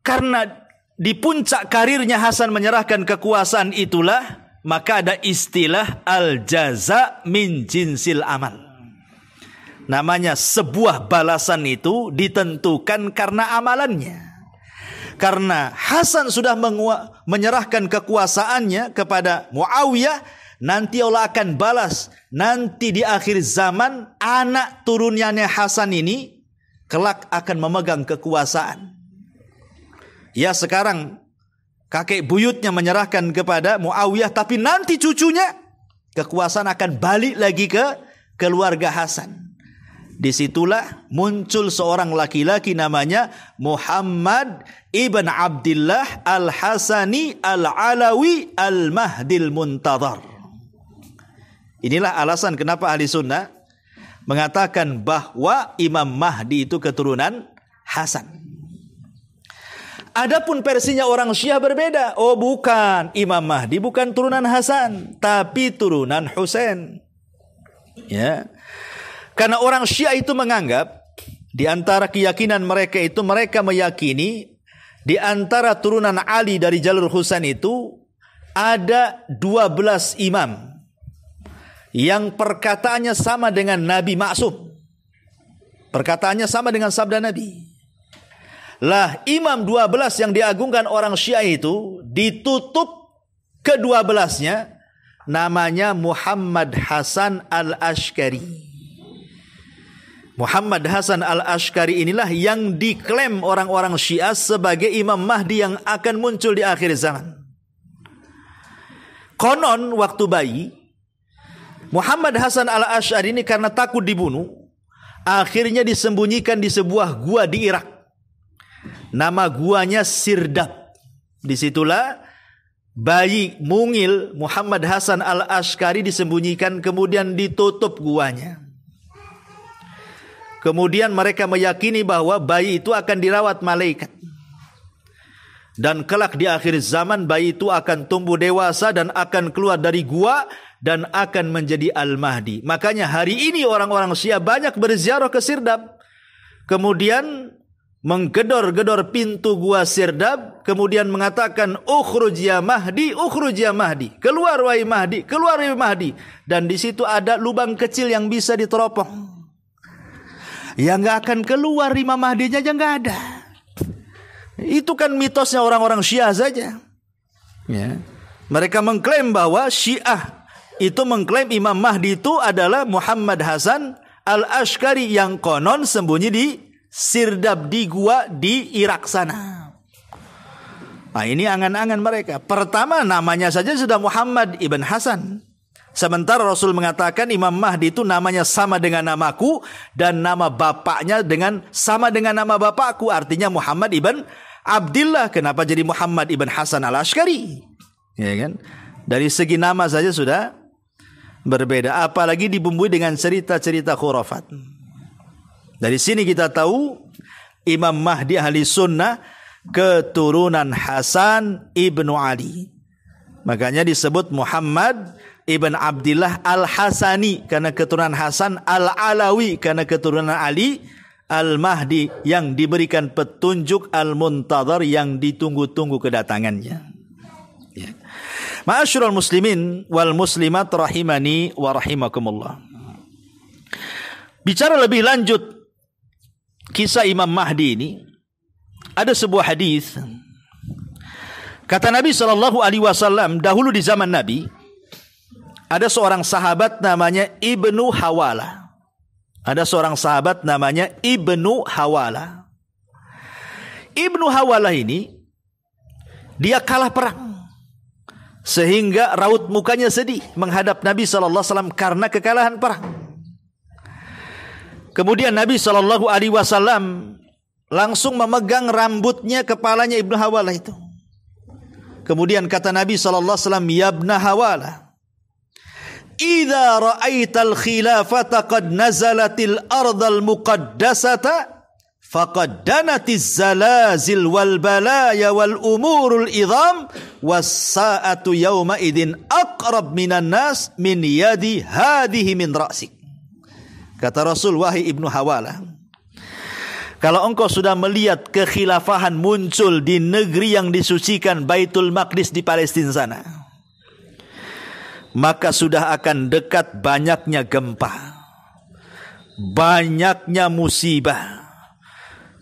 [SPEAKER 2] karena di puncak karirnya Hasan menyerahkan kekuasaan itulah, maka ada istilah al-jaza min jinsil amal. Namanya sebuah balasan itu ditentukan karena amalannya. Karena Hasan sudah menyerahkan kekuasaannya kepada Muawiyah, nanti Allah akan balas. Nanti di akhir zaman anak turunnya Hasan ini kelak akan memegang kekuasaan. Ya sekarang kakek buyutnya menyerahkan kepada Muawiyah, tapi nanti cucunya kekuasaan akan balik lagi ke keluarga Hasan. Disitulah muncul seorang laki-laki namanya Muhammad ibn Abdullah al-Hasani al-Alawi al-Mahdil Muntadhar. Inilah alasan kenapa ahli sunnah mengatakan bahwa Imam Mahdi itu keturunan Hasan. Adapun versinya orang Syiah berbeda. Oh bukan, Imam Mahdi bukan turunan Hasan, tapi turunan Husain. Ya. Karena orang Syiah itu menganggap di antara keyakinan mereka itu, mereka meyakini di antara turunan Ali dari jalur Husain itu ada 12 imam yang perkataannya sama dengan Nabi Maksum. Perkataannya sama dengan sabda Nabi. Lah imam 12 yang diagungkan orang Syiah itu ditutup ke-12-nya namanya Muhammad Hasan al-Ashkari. Muhammad Hasan al-Ashkari inilah yang diklaim orang-orang Syiah sebagai Imam Mahdi yang akan muncul di akhir zaman. Konon waktu bayi, Muhammad Hasan al-Ash'ari ini karena takut dibunuh, akhirnya disembunyikan di sebuah gua di Irak. Nama guanya Sirdab. Disitulah bayi mungil Muhammad Hasan al-Ash'ari disembunyikan, kemudian ditutup guanya. Kemudian mereka meyakini bahwa bayi itu akan dirawat malaikat. Dan kelak di akhir zaman bayi itu akan tumbuh dewasa dan akan keluar dari gua dan akan menjadi Al-Mahdi. Makanya hari ini orang-orang Syiah banyak berziarah ke Sirdab. Kemudian menggedor-gedor pintu gua Sirdab, kemudian mengatakan ukhruj ya Mahdi, ukhruj ya Mahdi. Keluar wahai Mahdi, keluar wahai Mahdi. Dan di situ ada lubang kecil yang bisa diteropong. Yang nggak akan keluar Imam Mahdinya aja nggak ada. Itu kan mitosnya orang-orang Syiah saja. Ya. Mereka mengklaim bahwa Syiah itu mengklaim Imam Mahdi itu adalah Muhammad Hasan al-Ashkari yang konon sembunyi di Sirdab, di gua di Irak sana. Nah ini angan-angan mereka. Pertama namanya saja sudah Muhammad ibn Hasan. Sementara Rasul mengatakan Imam Mahdi itu namanya sama dengan namaku dan nama bapaknya sama dengan nama bapakku, artinya Muhammad ibn Abdullah. Kenapa jadi Muhammad ibn Hasan al-Ashkari? Ya kan? Dari segi nama saja sudah berbeda, apalagi dibumbui dengan cerita-cerita khurafat. Dari sini kita tahu Imam Mahdi ahli sunnah keturunan Hasan ibnu Ali. Makanya disebut Muhammad ibn Abdullah al-Hasani karena keturunan Hasan, al-Alawi karena keturunan Ali, al-Mahdi yang diberikan petunjuk, al-Muntadhar yang ditunggu-tunggu kedatangannya. Ya. Ma'asyiral muslimin wal muslimat rahimani wa rahimakumullah. Bicara lebih lanjut kisah Imam Mahdi ini, ada sebuah hadis. Kata Nabi SAW, dahulu di zaman Nabi, ada seorang sahabat namanya Ibnu Hawala. Ada seorang sahabat namanya Ibnu Hawala. Ibnu Hawala ini, dia kalah perang. Sehingga raut mukanya sedih menghadap Nabi SAW karena kekalahan perang. Kemudian Nabi SAW langsung memegang rambutnya, kepalanya Ibnu Hawalah itu. Kemudian kata Nabi SAW, "Ya Ibnu Hawalah, idza ra'aital khilafata qad nazalatil ardal muqaddasata faqad danatiz zalazil wal balaya wal umurul idham was sa'atu yawma idin aqrab minan nas min yadi hadhihi min ra'sik." Kata Rasul, "Wahai Ibnu Hawalah, kalau engkau sudah melihat kekhilafahan muncul di negeri yang disucikan Baitul Maqdis di Palestina sana, maka sudah akan dekat banyaknya gempa, banyaknya musibah,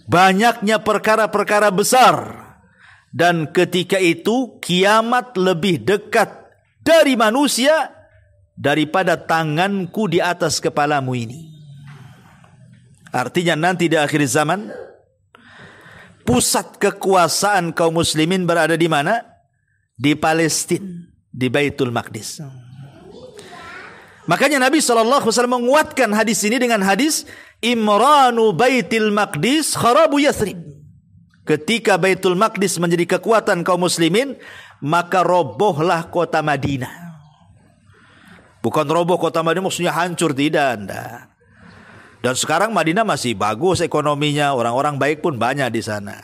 [SPEAKER 2] banyaknya perkara-perkara besar. Dan ketika itu kiamat lebih dekat dari manusia daripada tanganku di atas kepalamu ini." Artinya nanti di akhir zaman pusat kekuasaan kaum muslimin berada di mana? Di Palestina, di Baitul Maqdis. Makanya Nabi SAW menguatkan hadis ini dengan hadis Imranu Baitul Maqdis kharabu Yathrib. Ketika Baitul Maqdis menjadi kekuatan kaum muslimin, maka robohlah kota Madinah. Bukan roboh kota Madinah maksudnya hancur, tidak, anda. Dan sekarang Madinah masih bagus ekonominya, orang-orang baik pun banyak di sana.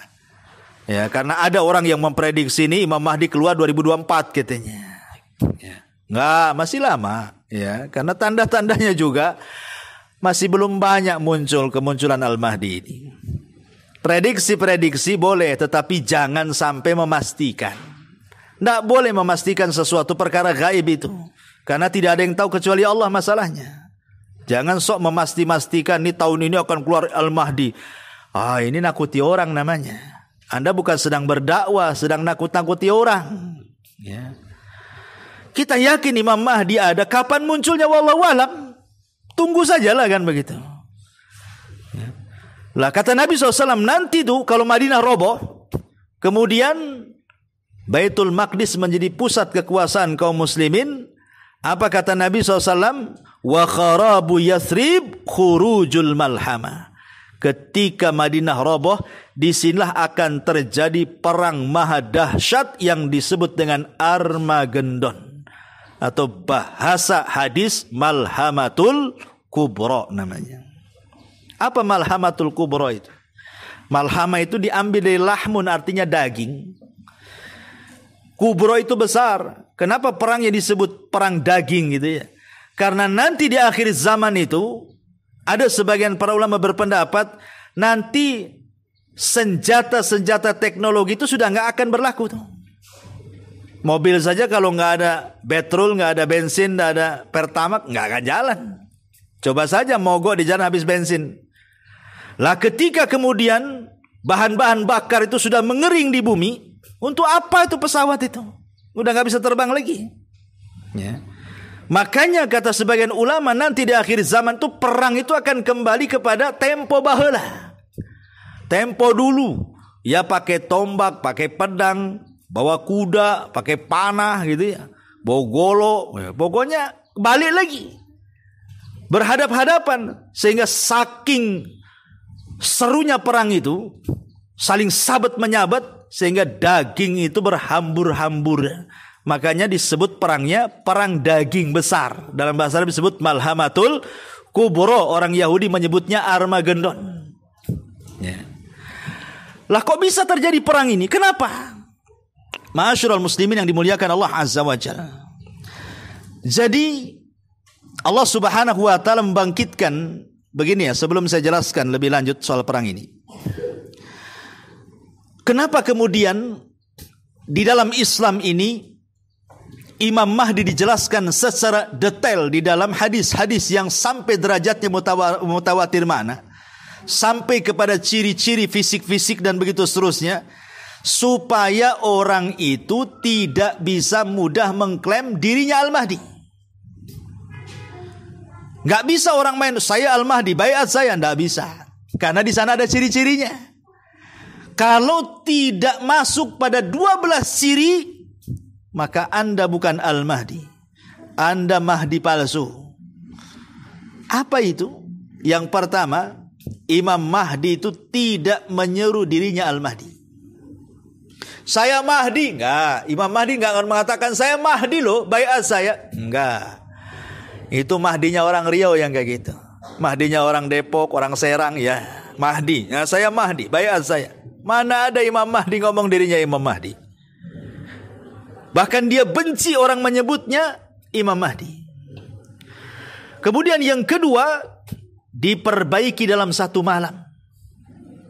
[SPEAKER 2] Ya, karena ada orang yang memprediksi ini Imam Mahdi keluar 2024 katanya. Ya. Enggak, masih lama, ya, karena tanda-tandanya juga masih belum banyak muncul kemunculan Al-Mahdi ini. Prediksi-prediksi boleh, tetapi jangan sampai memastikan. Tidak boleh memastikan sesuatu perkara gaib itu, karena tidak ada yang tahu kecuali Allah masalahnya. Jangan sok memastikan nih tahun ini akan keluar Al-Mahdi. Ini nakuti orang namanya. Anda bukan sedang berdakwah, sedang nakut-nakuti orang. Ya. Kita yakin Imam Mahdi ada, kapan munculnya wallahu alam. Tunggu sajalah kan begitu. Ya. Lah kata Nabi SAW, nanti tuh kalau Madinah roboh, kemudian Baitul Maqdis menjadi pusat kekuasaan kaum muslimin, apa kata Nabi SAW? Wa kharabu Yathrib khurujul malhama. Ketika Madinah roboh, disinilah akan terjadi perang maha dahsyat yang disebut dengan Armageddon, atau bahasa hadis Malhamatul Kubra namanya. Apa Malhamatul Kubra itu? Malhama itu diambil dari lahmun, artinya daging. Kubro itu besar. Kenapa perangnya disebut perang daging gitu ya? Karena nanti di akhir zaman itu ada sebagian para ulama berpendapat nanti senjata-senjata teknologi itu sudah nggak akan berlaku tuh. Mobil saja kalau nggak ada petrol, nggak ada bensin, nggak ada pertamax, nggak akan jalan. Coba saja mogok di jalan habis bensin. Lah ketika kemudian bahan-bahan bakar itu sudah mengering di bumi, untuk apa itu pesawat itu? Udah nggak bisa terbang lagi. Ya. Makanya kata sebagian ulama nanti di akhir zaman tuh perang itu akan kembali kepada tempo baheula. Tempo dulu, ya pakai tombak, pakai pedang, bawa kuda, pakai panah gitu ya, bawa golo, ya, pokoknya balik lagi. Berhadap-hadapan sehingga saking serunya perang itu, saling sabat menyabat sehingga daging itu berhambur-hambur. Makanya disebut perangnya perang daging besar. Dalam bahasa Arab disebut Malhamatul Kubra. Orang Yahudi menyebutnya Armageddon. Ya. Lah kok bisa terjadi perang ini? Kenapa? Ma'asyiral muslimin yang dimuliakan Allah Azza wa Jalla. Jadi Allah Subhanahu wa taala membangkitkan begini ya, sebelum saya jelaskan lebih lanjut soal perang ini. Kenapa kemudian di dalam Islam ini Imam Mahdi dijelaskan secara detail di dalam hadis-hadis yang sampai derajatnya mutawatir mana, sampai kepada ciri-ciri fisik-fisik dan begitu seterusnya, supaya orang itu tidak bisa mudah mengklaim dirinya Al-Mahdi. Gak bisa orang main, saya Al-Mahdi, baiat saya, gak bisa. Karena di sana ada ciri-cirinya. Kalau tidak masuk pada 12 ciri, maka Anda bukan Al-Mahdi. Anda Mahdi palsu. Apa itu? Yang pertama,
[SPEAKER 1] Imam Mahdi itu tidak menyeru dirinya Al-Mahdi. Saya Mahdi, enggak. Imam Mahdi enggak akan mengatakan saya Mahdi loh, baiat saya. Enggak. Itu Mahdinya orang Riau yang kayak gitu. Mahdinya orang Depok, orang Serang ya. Mahdi, ya, saya Mahdi, baiat saya. Mana ada Imam Mahdi ngomong dirinya Imam Mahdi. Bahkan dia benci orang menyebutnya Imam Mahdi. Kemudian yang kedua, diperbaiki dalam satu malam.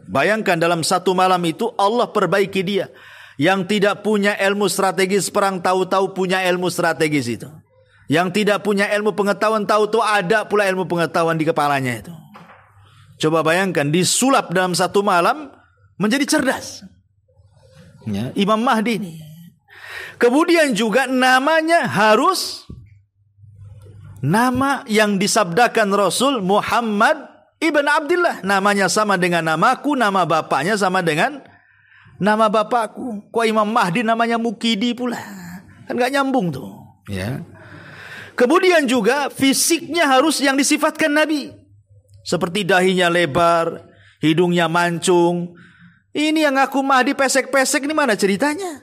[SPEAKER 1] Bayangkan dalam satu malam itu Allah perbaiki dia. Yang tidak punya ilmu strategis perang tahu-tahu punya ilmu strategis itu. Yang tidak punya ilmu pengetahuan tahu-tahu ada pula ilmu pengetahuan di kepalanya itu. Coba bayangkan disulap dalam satu malam menjadi cerdas. Ya, Imam Mahdi ini. Kemudian juga namanya harus nama yang disabdakan Rasul Muhammad ibn Abdullah. Namanya sama dengan namaku, nama bapaknya sama dengan nama bapakku. Kok Imam Mahdi namanya Mukidi pula? Kan gak nyambung tuh. Ya. Kemudian juga fisiknya harus yang disifatkan Nabi. Seperti dahinya lebar, hidungnya mancung. Ini yang ngaku Mahdi pesek-pesek, ini mana ceritanya?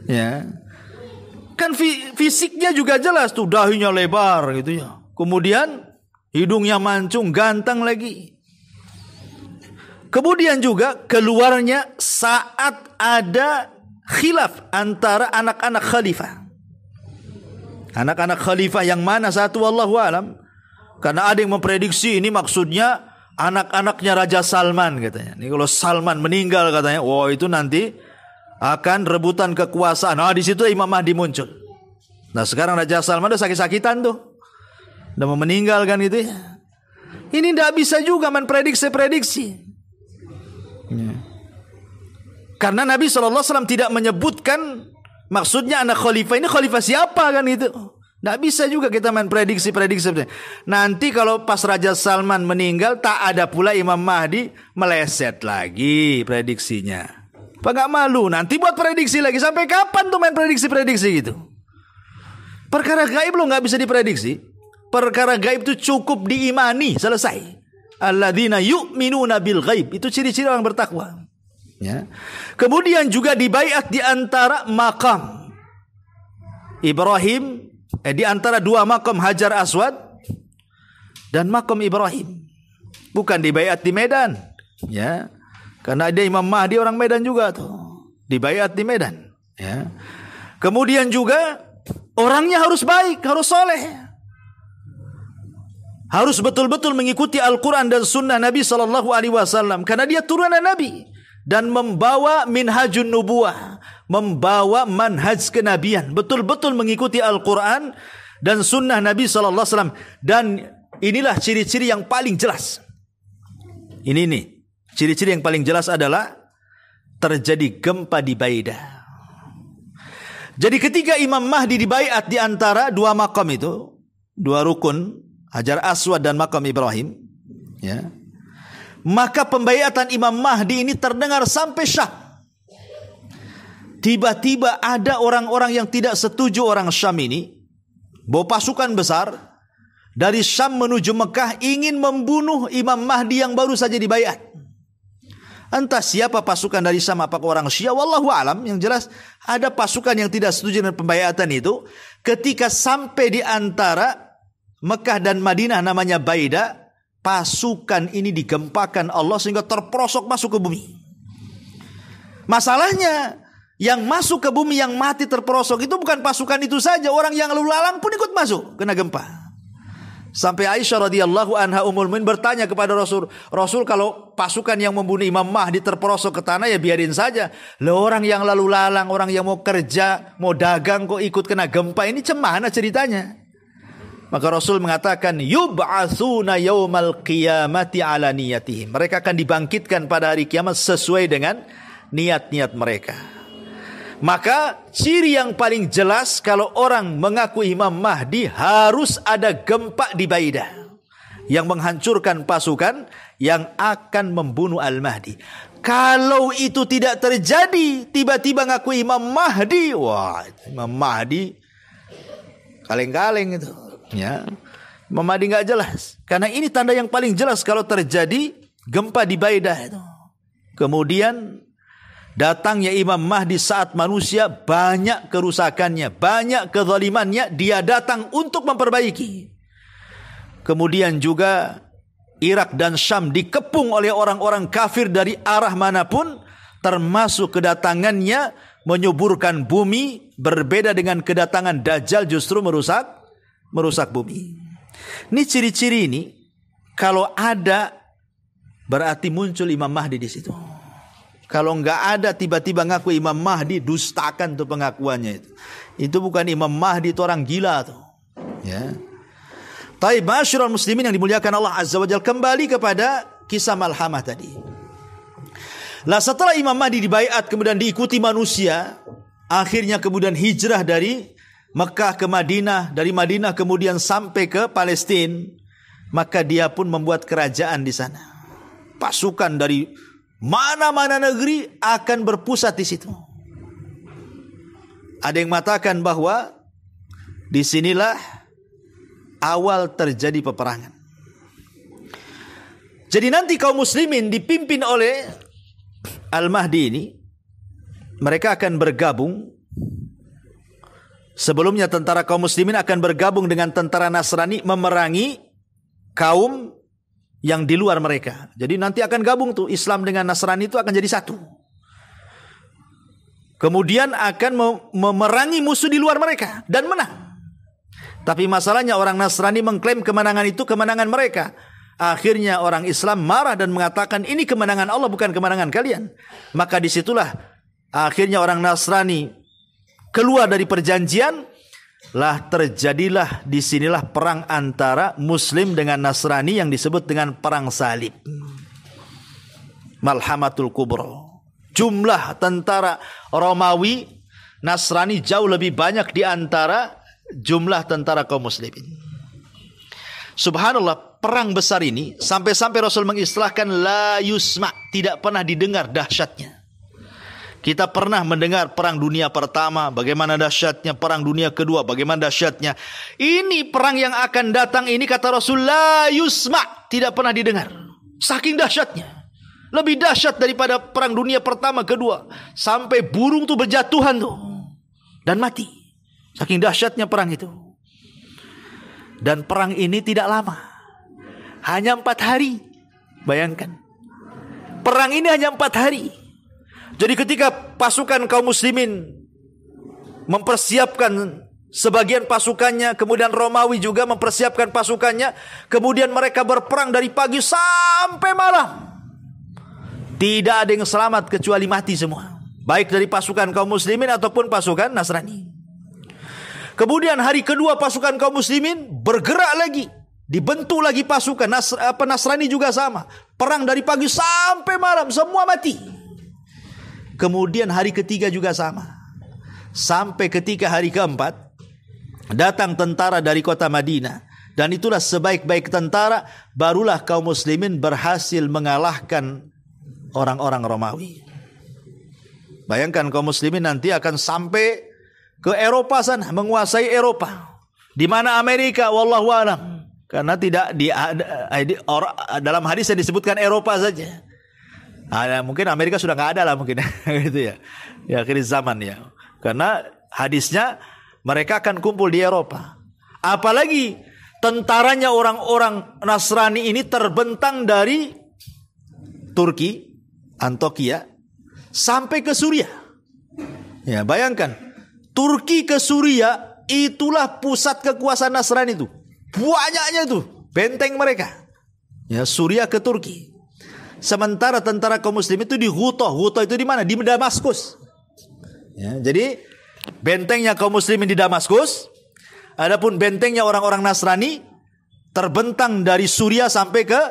[SPEAKER 1] Ya. Kan fisiknya juga jelas tuh, dahinya lebar gitu ya. Kemudian hidungnya mancung, ganteng lagi. Kemudian juga keluarnya saat ada khilaf antara anak-anak khalifah. Anak-anak khalifah yang mana satu wallahu alam. Karena ada yang memprediksi ini maksudnya anak-anaknya Raja Salman katanya. Ini kalau Salman meninggal katanya, wah itu nanti akan rebutan kekuasaan. Nah di situ Imam Mahdi muncul. Nah sekarang Raja Salman udah sakit-sakitan tuh, udah mau meninggal kan gitu ya. Ini tidak bisa juga memprediksi-prediksi. Ya. Karena Nabi SAW tidak menyebutkan maksudnya anak khalifah ini khalifah siapa kan itu. Tidak bisa juga kita main prediksi-prediksi. Nanti kalau pas Raja Salman meninggal tak ada pula Imam Mahdi, meleset lagi prediksinya. Apa gak malu? Nanti buat prediksi lagi. Sampai kapan tuh main prediksi-prediksi gitu? Perkara gaib lo gak bisa diprediksi. Perkara gaib itu cukup diimani, selesai. Alladzina yu'minuna bil ghaib. Itu ciri-ciri orang bertakwa. Ya. Kemudian juga dibaiat di antara makam Ibrahim, di antara dua makam Hajar Aswad dan makam Ibrahim. Bukan dibaiat di Medan, ya. Karena dia Imam Mahdi orang Medan juga tuh. Dibaiat di Medan, ya. Kemudian juga orangnya harus baik, harus soleh. Harus betul-betul mengikuti Al-Quran dan Sunnah Nabi SAW. Karena dia turunan Nabi. Dan membawa minhajun nubuwah, membawa manhaj kenabian, betul-betul mengikuti Al-Quran dan Sunnah Nabi SAW. Dan inilah ciri-ciri yang paling jelas. Ini nih, ciri-ciri yang paling jelas adalah terjadi gempa di Baidah. Jadi ketika Imam Mahdi dibaiat di antara dua makam itu, dua rukun, Hajar Aswad dan makam Ibrahim, ya, maka pembaiatan Imam Mahdi ini terdengar sampai Syam. Tiba-tiba ada orang-orang yang tidak setuju orang Syam ini, bawa pasukan besar dari Syam menuju Mekah ingin membunuh Imam Mahdi yang baru saja dibaiat. Entah siapa pasukan dari Syam, apakah orang Syiah, wallahu alam. Yang jelas ada pasukan yang tidak setuju dengan pembaiatan itu. Ketika sampai di antara Mekah dan Madinah namanya Baidah, pasukan ini digempakan Allah sehingga terperosok masuk ke bumi. Masalahnya yang masuk ke bumi, yang mati terperosok itu bukan pasukan itu saja, orang yang lalu lalang pun ikut masuk kena gempa. Sampai Aisyah radhiyallahu anha ummul mukminin bertanya kepada Rasul, Rasul kalau pasukan yang membunuh Imam Mahdi terperosok ke tanah ya biarin saja. Lah orang yang lalu lalang, orang yang mau kerja, mau dagang kok ikut kena gempa, ini cemana ceritanya? Maka Rasul mengatakan yub'atsuna yaumal qiyamati ala niyatihim. Mereka akan dibangkitkan pada hari kiamat sesuai dengan niat-niat mereka. Maka ciri yang paling jelas kalau orang mengaku Imam Mahdi harus ada gempa di Baidah yang menghancurkan pasukan yang akan membunuh Al-Mahdi. Kalau itu tidak terjadi, tiba-tiba ngaku Imam Mahdi, wah, Imam Mahdi kaleng-kaleng itu. Ya, Imam Mahdi nggak jelas. Karena ini tanda yang paling jelas kalau terjadi Gempa di Baidah itu. Kemudian datangnya Imam Mahdi saat manusia banyak kerusakannya, banyak kezalimannya, dia datang untuk memperbaiki. Kemudian juga Irak dan Syam dikepung oleh orang-orang kafir dari arah manapun, termasuk kedatangannya menyuburkan bumi, berbeda dengan kedatangan Dajjal justru merusak bumi. Ini ciri-ciri ini kalau ada berarti muncul Imam Mahdi di situ. Kalau enggak ada tiba-tiba ngaku Imam Mahdi, dustakan tuh pengakuannya itu. Itu bukan Imam Mahdi, itu orang gila tuh. Ya. Taib masyarul muslimin yang dimuliakan Allah Azza wa Jalla, kembali kepada kisah Malhamah tadi. Lah setelah Imam Mahdi dibaiat kemudian diikuti manusia, akhirnya kemudian hijrah dari Mekah ke Madinah, dari Madinah kemudian sampai ke Palestina, maka dia pun membuat kerajaan di sana. Pasukan dari mana-mana negeri akan berpusat di situ. Ada yang mengatakan bahwa disinilah awal terjadi peperangan. Jadi nanti kaum muslimin dipimpin oleh Al-Mahdi ini, mereka akan bergabung. Sebelumnya tentara kaum muslimin akan bergabung dengan tentara Nasrani memerangi kaum yang di luar mereka. Jadi nanti akan gabung tuh, Islam dengan Nasrani itu akan jadi satu. Kemudian akan memerangi musuh di luar mereka dan menang. Tapi masalahnya orang Nasrani mengklaim kemenangan itu kemenangan mereka. Akhirnya orang Islam marah dan mengatakan ini kemenangan Allah, bukan kemenangan kalian. Maka disitulah akhirnya orang Nasrani keluar dari perjanjian. Lah terjadilah disinilah perang antara Muslim dengan Nasrani yang disebut dengan perang salib. Malhamatul Kubra. Jumlah tentara Romawi Nasrani jauh lebih banyak di antara jumlah tentara kaum muslimin. Subhanallah, perang besar ini sampai-sampai Rasul mengistilahkan la yusma, tidak pernah didengar dahsyatnya. Kita pernah mendengar perang dunia pertama, bagaimana dahsyatnya, perang dunia kedua, bagaimana dahsyatnya. Ini perang yang akan datang ini kata Rasul la yusma, tidak pernah didengar. Saking dahsyatnya. Lebih dahsyat daripada perang dunia pertama, kedua. Sampai burung tuh berjatuhan tuh dan mati. Saking dahsyatnya perang itu. Dan perang ini tidak lama. Hanya 4 hari. Bayangkan. Perang ini hanya 4 hari. Jadi ketika pasukan kaum muslimin mempersiapkan sebagian pasukannya, kemudian Romawi juga mempersiapkan pasukannya, kemudian mereka berperang dari pagi sampai malam. Tidak ada yang selamat kecuali mati semua. Baik dari pasukan kaum muslimin ataupun pasukan Nasrani. Kemudian hari kedua pasukan kaum muslimin bergerak lagi. Dibentuk lagi pasukan Nasrani juga sama. Perang dari pagi sampai malam, semua mati. Kemudian hari ketiga juga sama. Sampai ketika hari keempat datang tentara dari kota Madinah. Dan itulah sebaik-baik tentara, barulah kaum muslimin berhasil mengalahkan orang-orang Romawi. Bayangkan kaum muslimin nanti akan sampai ke Eropa sana, menguasai Eropa. Di mana Amerika, wallahu a'lam. Karena tidak dalam hadis yang disebutkan Eropa saja. Mungkin Amerika sudah nggak ada lah mungkin gitu ya. Ya akhir zaman ya. Karena hadisnya mereka akan kumpul di Eropa. Apalagi tentaranya orang-orang Nasrani ini terbentang dari Turki, Antokia sampai ke Suriah. Ya, bayangkan. Turki ke Suriah itulah pusat kekuasaan Nasrani itu. Banyaknya itu benteng mereka. Ya, Suriah ke Turki. Sementara tentara kaum muslim itu di Ghuto. Ghuto itu di mana? Di Damaskus. Ya, jadi bentengnya kaum muslimin di Damaskus. Adapun bentengnya orang-orang Nasrani terbentang dari Suriah sampai ke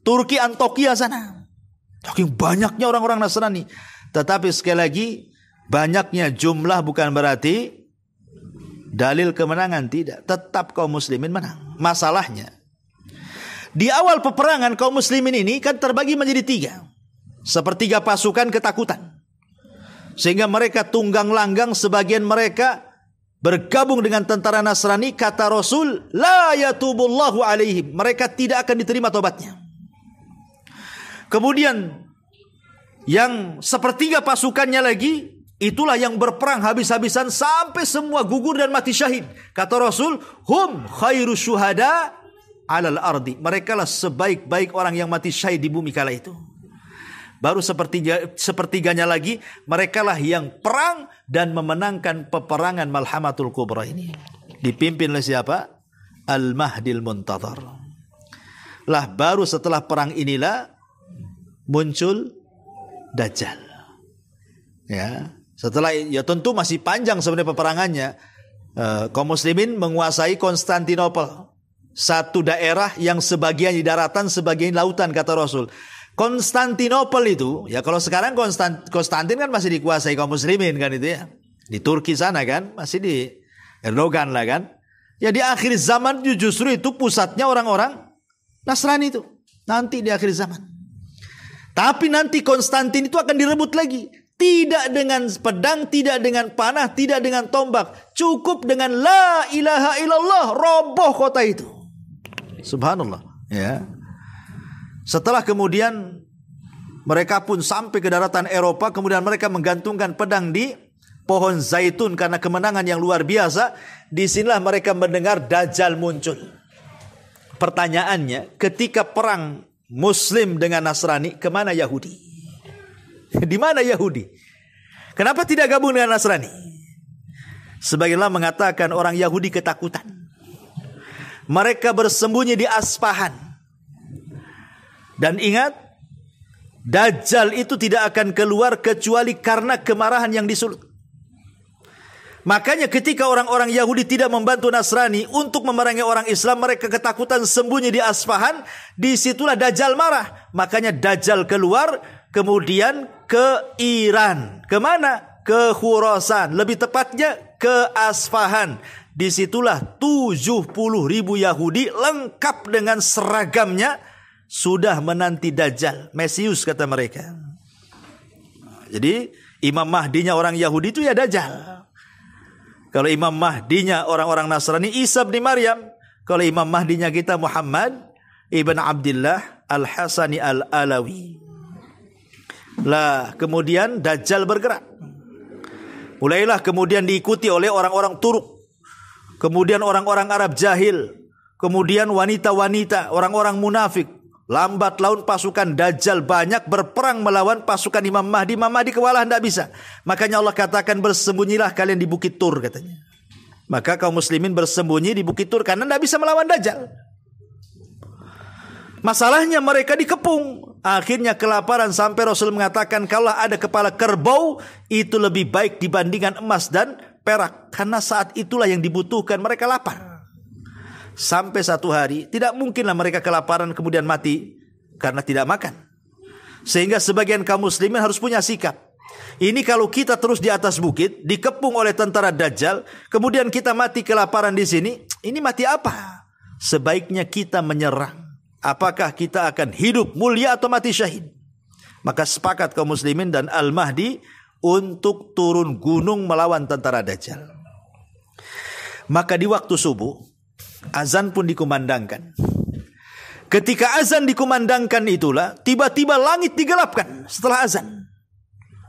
[SPEAKER 1] Turki, Antokia sana. Saking banyaknya orang-orang Nasrani. Tetapi sekali lagi, banyaknya jumlah bukan berarti dalil kemenangan, tidak. Tetap kaum muslimin menang. Masalahnya, di awal peperangan kaum muslimin ini kan terbagi menjadi 3. Sepertiga pasukan ketakutan. Sehingga mereka tunggang langgang, sebagian mereka bergabung dengan tentara Nasrani. Kata Rasul, la yatubullahu alaihim. Mereka tidak akan diterima tobatnya. Kemudian yang sepertiga pasukannya lagi, itulah yang berperang habis-habisan sampai semua gugur dan mati syahid. Kata Rasul, hum khairu syuhada alal ardi. Mereka lah sebaik-baik orang yang mati syahid di bumi kala itu. Baru sepertiganya lagi, mereka lah yang perang dan memenangkan peperangan Malhamatul Kubra ini. Dipimpin oleh siapa? Al-Mahdil Muntadhar. Lah baru setelah perang inilah muncul Dajjal. Ya, setelah ya tentu masih panjang sebenarnya peperangannya. Kaum muslimin menguasai Konstantinopel, satu daerah yang sebagian di daratan, sebagian di lautan, kata Rasul. Konstantinopel itu, ya kalau sekarang Konstantin kan masih dikuasai kaum muslimin kan itu ya. Di Turki sana kan, masih di Erdogan lah kan. Ya di akhir zaman justru itu pusatnya orang-orang Nasrani itu. Nanti di akhir zaman. Tapi nanti Konstantin itu akan direbut lagi. Tidak dengan pedang, tidak dengan panah, tidak dengan tombak. Cukup dengan la ilaha illallah, roboh kota itu. Subhanallah. Ya. Setelah kemudian mereka pun sampai ke daratan Eropa, kemudian mereka menggantungkan pedang di pohon zaitun karena kemenangan yang luar biasa. Disinilah mereka mendengar Dajjal muncul. Pertanyaannya, ketika perang Muslim dengan Nasrani, kemana Yahudi? Di mana Yahudi? Kenapa tidak gabung dengan Nasrani? Sebagaimana mengatakan orang Yahudi ketakutan. Mereka bersembunyi di Aspahan. Dan ingat, Dajjal itu tidak akan keluar kecuali karena kemarahan yang disulut. Makanya ketika orang-orang Yahudi tidak membantu Nasrani untuk memerangi orang Islam, mereka ketakutan sembunyi di Aspahan. Disitulah Dajjal marah. Makanya Dajjal keluar, kemudian ke Iran. Kemana? Ke Khurasan. Lebih tepatnya ke Aspahan. Disitulah 70.000 Yahudi lengkap dengan seragamnya sudah menanti Dajjal, Mesius kata mereka. Jadi Imam Mahdinya orang Yahudi itu ya Dajjal. Kalau Imam Mahdinya orang-orang Nasrani, Isa bin Maryam. Kalau Imam Mahdinya kita Muhammad ibn Abdullah al-Hasani al-Alawi. Lah kemudian Dajjal bergerak. Mulailah kemudian diikuti oleh orang-orang Turuk. Kemudian orang-orang Arab jahil. Kemudian wanita-wanita, orang-orang munafik. Lambat laun pasukan Dajjal banyak berperang melawan pasukan Imam Mahdi. Imam Mahdi kewalahan tidak bisa. Makanya Allah katakan bersembunyilah kalian di Bukit Tur katanya. Maka kaum muslimin bersembunyi di Bukit Tur karena tidak bisa melawan Dajjal. Masalahnya mereka dikepung. Akhirnya kelaparan sampai Rasul mengatakan kalau ada kepala kerbau itu lebih baik dibandingkan emas dan perak. Karena saat itulah yang dibutuhkan, mereka lapar. Sampai satu hari tidak mungkinlah mereka kelaparan kemudian mati karena tidak makan. Sehingga sebagian kaum muslimin harus punya sikap. Ini kalau kita terus di atas bukit dikepung oleh tentara Dajjal, kemudian kita mati kelaparan di sini, ini mati apa? Sebaiknya kita menyerang. Apakah kita akan hidup mulia atau mati syahid? Maka sepakat kaum muslimin dan Al-Mahdi untuk turun gunung melawan tentara Dajjal. Maka di waktu subuh azan pun dikumandangkan. Ketika azan dikumandangkan itulah tiba-tiba langit digelapkan setelah azan.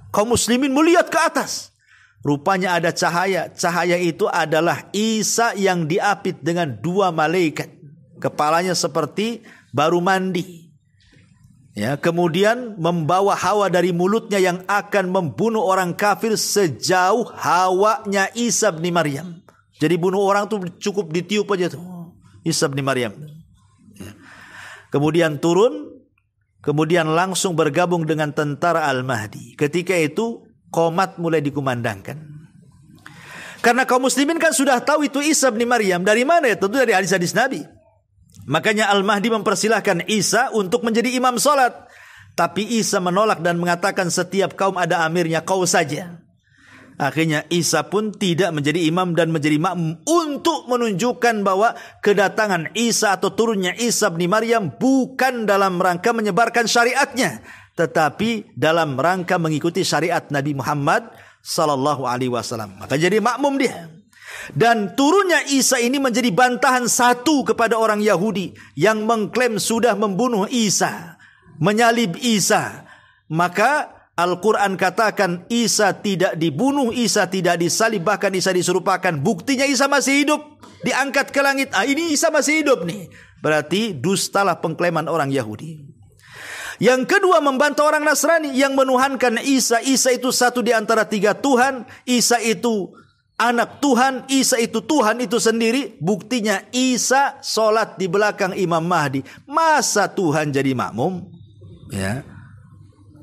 [SPEAKER 1] Kaum muslimin melihat ke atas. Rupanya ada cahaya. Cahaya itu adalah Isa yang diapit dengan 2 malaikat. Kepalanya seperti baru mandi. Ya, kemudian membawa hawa dari mulutnya yang akan membunuh orang kafir sejauh hawanya Isa bin Maryam. Jadi bunuh orang tuh cukup ditiup aja tuh. Isa bin Maryam. Kemudian turun. Kemudian langsung bergabung dengan tentara Al-Mahdi. Ketika itu qomat mulai dikumandangkan. Karena kaum muslimin kan sudah tahu itu Isa bin Maryam. Dari mana ya? Tentu dari hadis-hadis Nabi. Makanya Al-Mahdi mempersilahkan Isa untuk menjadi imam salat. Tapi Isa menolak dan mengatakan setiap kaum ada amirnya, kau saja. Akhirnya Isa pun tidak menjadi imam dan menjadi makmum untuk menunjukkan bahwa kedatangan Isa atau turunnya Isa bin Maryam bukan dalam rangka menyebarkan syariatnya, tetapi dalam rangka mengikuti syariat Nabi Muhammad sallallahu alaihi wasallam. Maka jadi makmum dia. Dan turunnya Isa ini menjadi bantahan satu kepada orang Yahudi yang mengklaim sudah membunuh Isa. menyalib Isa. Maka Al-Quran katakan Isa tidak dibunuh, Isa tidak disalib, bahkan Isa diserupakan. Buktinya Isa masih hidup, diangkat ke langit. Ini Isa masih hidup nih. Berarti dustalah pengklaiman orang Yahudi. Yang kedua, membantah orang Nasrani yang menuhankan Isa. Isa itu satu di antara 3 Tuhan. Isa itu anak Tuhan. Isa itu Tuhan itu sendiri. Buktinya Isa sholat di belakang Imam Mahdi. Masa Tuhan jadi makmum? Ya,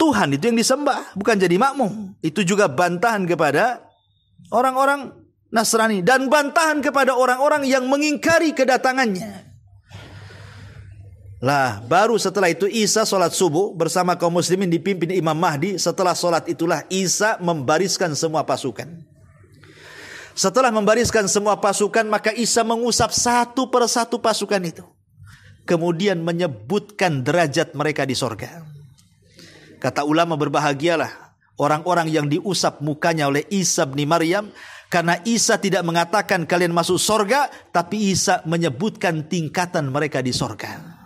[SPEAKER 1] Tuhan itu yang disembah, bukan jadi makmum. Itu juga bantahan kepada orang-orang Nasrani. Dan bantahan kepada orang-orang yang mengingkari kedatangannya. Lah, baru setelah itu Isa sholat subuh bersama kaum muslimin dipimpin Imam Mahdi. Setelah sholat itulah Isa membariskan semua pasukan. Setelah membariskan semua pasukan, maka Isa mengusap satu persatu pasukan itu. Kemudian menyebutkan derajat mereka di sorga. Kata ulama, berbahagialah orang-orang yang diusap mukanya oleh Isa bin Maryam. Karena Isa tidak mengatakan kalian masuk sorga, tapi Isa menyebutkan tingkatan mereka di sorga.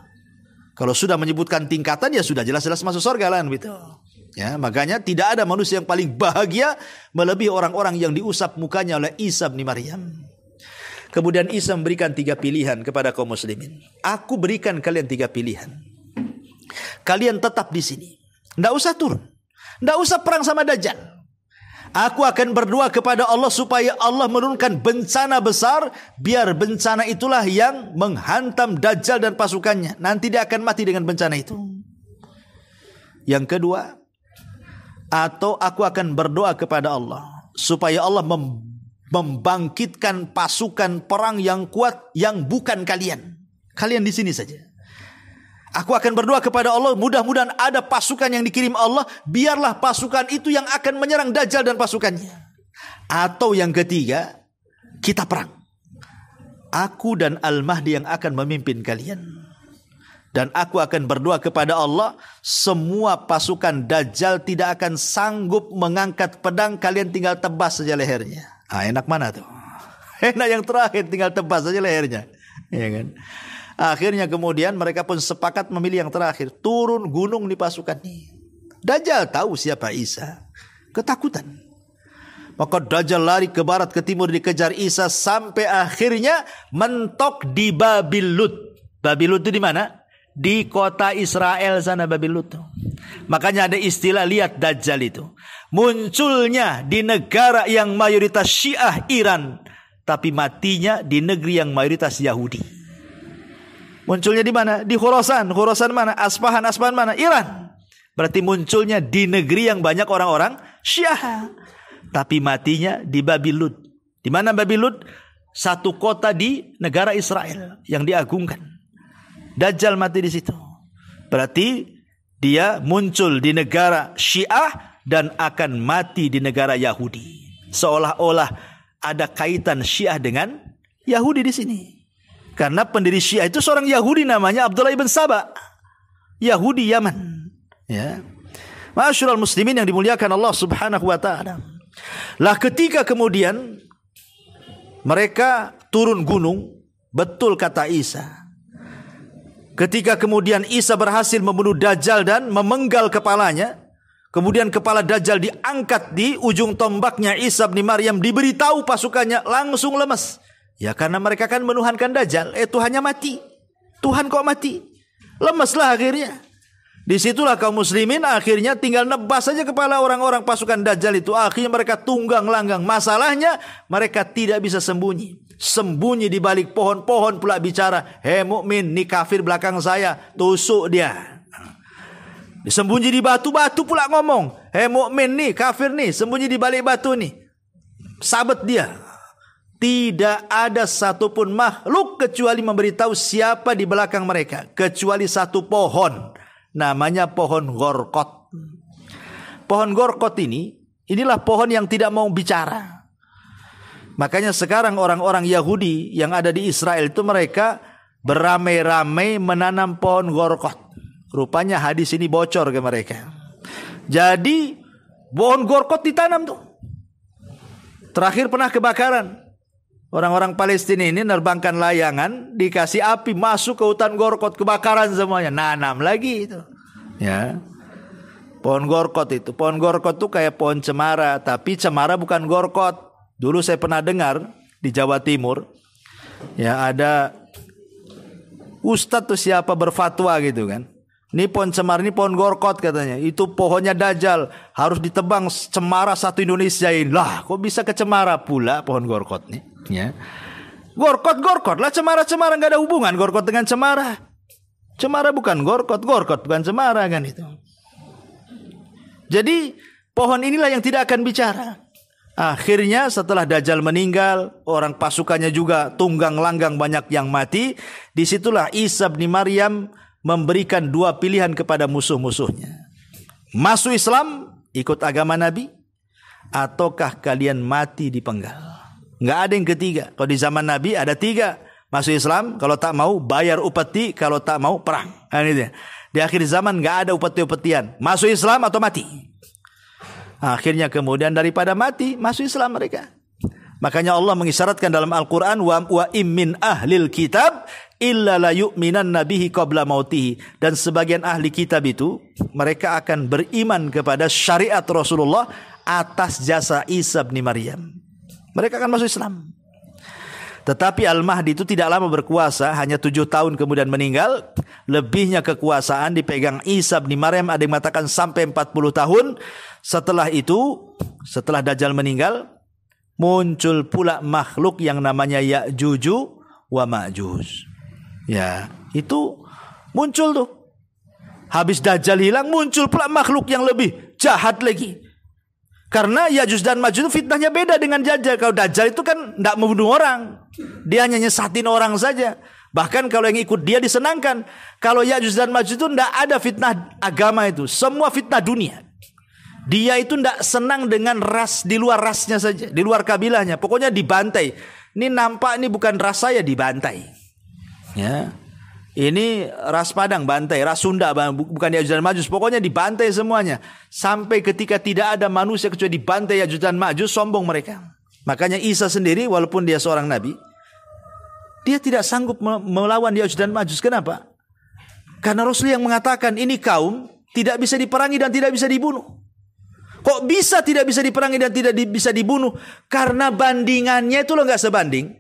[SPEAKER 1] Kalau sudah menyebutkan tingkatan, ya sudah jelas-jelas masuk sorga lah, gitu. Ya, makanya tidak ada manusia yang paling bahagia melebihi orang-orang yang diusap mukanya oleh Isa bin Maryam. Kemudian Isa memberikan 3 pilihan kepada kaum muslimin. Aku berikan kalian 3 pilihan. Kalian tetap di sini. Tidak usah turun. Tidak usah perang sama Dajjal. Aku akan berdoa kepada Allah supaya Allah menurunkan bencana besar. Biar bencana itulah yang menghantam Dajjal dan pasukannya. Nanti dia akan mati dengan bencana itu. Yang kedua, atau aku akan berdoa kepada Allah supaya Allah membangkitkan pasukan perang yang kuat yang bukan kalian. Kalian di sini saja. Aku akan berdoa kepada Allah, mudah-mudahan ada pasukan yang dikirim Allah, biarlah pasukan itu yang akan menyerang Dajjal dan pasukannya. Atau yang ketiga, kita perang. Aku dan Al-Mahdi yang akan memimpin kalian. Dan aku akan berdoa kepada Allah, semua pasukan Dajjal tidak akan sanggup mengangkat pedang, kalian tinggal tebas saja lehernya. Enak mana tuh? Enak yang terakhir, tinggal tebas saja lehernya. Ya kan? Akhirnya kemudian mereka pun sepakat memilih yang terakhir. Turun gunung di pasukan ini. Dajjal tahu siapa Isa. Ketakutan. Maka Dajjal lari ke barat ke timur dikejar Isa. Sampai akhirnya mentok di Babil Lut. Babil Lut itu di mana? Di kota Israel sana Babil Lut. Makanya ada istilah lihat Dajjal itu. Munculnya di negara yang mayoritas Syiah Iran. Tapi matinya di negeri yang mayoritas Yahudi. Munculnya di mana? Di Khurasan. Khurasan mana? Aspahan. Aspahan mana? Iran. Berarti munculnya di negeri yang banyak orang-orang Syiah. Tapi matinya di Babil Lut. Di mana Babil Lut? Satu kota di negara Israel yang diagungkan. Dajjal mati di situ. Berarti dia muncul di negara Syiah dan akan mati di negara Yahudi. Seolah-olah ada kaitan Syiah dengan Yahudi di sini. Karena pendiri Syiah itu seorang Yahudi namanya Abdullah ibn Saba. Yahudi Yaman. Ya. Ma'asyiral muslimin yang dimuliakan Allah Subhanahu wa taala. Lah ketika kemudian mereka turun gunung, betul kata Isa. Ketika kemudian Isa berhasil membunuh Dajjal dan memenggal kepalanya, kemudian kepala Dajjal diangkat di ujung tombaknya Isa bin Maryam, diberitahu pasukannya langsung lemas. Ya karena mereka kan menuhankan Dajjal. Tuhannya mati. Tuhan kok mati? Lemeslah akhirnya. Disitulah kaum muslimin akhirnya tinggal nebas saja kepala orang-orang pasukan Dajjal itu. Akhirnya mereka tunggang langgang. Masalahnya mereka tidak bisa sembunyi. Sembunyi di balik pohon-pohon pula bicara. Hei mukmin, nih kafir belakang saya. Tusuk dia. Sembunyi di batu-batu pula ngomong. Hei mukmin nih, kafir nih. Sembunyi di balik batu nih. Sabet dia. Tidak ada satupun makhluk kecuali memberitahu siapa di belakang mereka. Kecuali satu pohon. Namanya pohon Gorkot. Pohon Gorkot inilah pohon yang tidak mau bicara. Makanya sekarang orang-orang Yahudi yang ada di Israel itu mereka beramai-ramai menanam pohon Gorkot. Rupanya hadis ini bocor ke mereka. Jadi pohon Gorkot ditanam tuh. Terakhir pernah kebakaran. Orang-orang Palestina ini nerbangkan layangan, dikasih api, masuk ke hutan Gorkot, kebakaran semuanya. Nanam lagi itu. Ya. Pohon gorkot itu. Pohon gorkot itu kayak pohon cemara, tapi cemara bukan gorkot. Dulu saya pernah dengar di Jawa Timur, ya ada ustadz tuh siapa berfatwa gitu kan. Ini pohon cemara, ini pohon gorkot katanya. Itu pohonnya Dajjal, harus ditebang cemara satu Indonesia ini. Lah, kok bisa ke cemara pula pohon gorkot nih? Ya. Gorkot lah, cemara nggak ada hubungan gorkot dengan cemara. Cemara bukan gorkot bukan cemara kan itu. Jadi pohon inilah yang tidak akan bicara. Akhirnya setelah Dajjal meninggal, orang pasukannya juga tunggang langgang banyak yang mati. Disitulah Isa bin Maryam memberikan dua pilihan kepada musuh-musuhnya. Masuk Islam, ikut agama Nabi, ataukah kalian mati dipenggal. Nggak ada yang ketiga. Kalau di zaman Nabi ada tiga. Masuk Islam, kalau tak mau bayar upeti, kalau tak mau perang. Nah, ini dia. Di akhir zaman nggak ada upeti-upetian. Masuk Islam atau mati. Akhirnya kemudian daripada mati, masuk Islam mereka. Makanya Allah mengisyaratkan dalam Al-Quran, wa im min ahlil kitab illa la yu'minan nabihi qabla mautihi. Dan sebagian ahli kitab itu, mereka akan beriman kepada syariat Rasulullah atas jasa Isa bin Maryam. Mereka akan masuk Islam. Tetapi Al-Mahdi itu tidak lama berkuasa, hanya 7 tahun kemudian meninggal. Lebihnya kekuasaan dipegang Isa bin Maryam, ada yang mengatakan sampai 40 tahun. Setelah itu, setelah Dajjal meninggal, muncul pula makhluk yang namanya Ya'juj wa Ma'juj. Ya, itu muncul tuh. Habis Dajjal hilang, muncul pula makhluk yang lebih jahat lagi. Karena Ya'juj dan Ma'juj itu fitnahnya beda dengan Dajjal. Kalau Dajjal itu kan tidak membunuh orang. Dia hanya nyesatin orang saja. Bahkan kalau yang ikut dia disenangkan. Kalau Ya'juj dan Ma'juj itu tidak ada fitnah agama itu. Semua fitnah dunia. Dia itu tidak senang dengan ras, di luar rasnya saja. Di luar kabilahnya. Pokoknya dibantai. Ini nampak ini bukan ras saya, dibantai. Ya. Ini ras Padang bantai, ras Sunda bukan Ya'juj dan Ma'juj. Pokoknya dibantai semuanya. Sampai ketika tidak ada manusia kecuali dibantai Ya'juj dan Ma'juj, sombong mereka. Makanya Isa sendiri walaupun dia seorang nabi, dia tidak sanggup melawan Ya'juj dan Ma'juj. Kenapa? Karena Rasul yang mengatakan ini kaum tidak bisa diperangi dan tidak bisa dibunuh. Kok bisa tidak bisa diperangi dan tidak bisa dibunuh? Karena bandingannya itu loh nggak sebanding.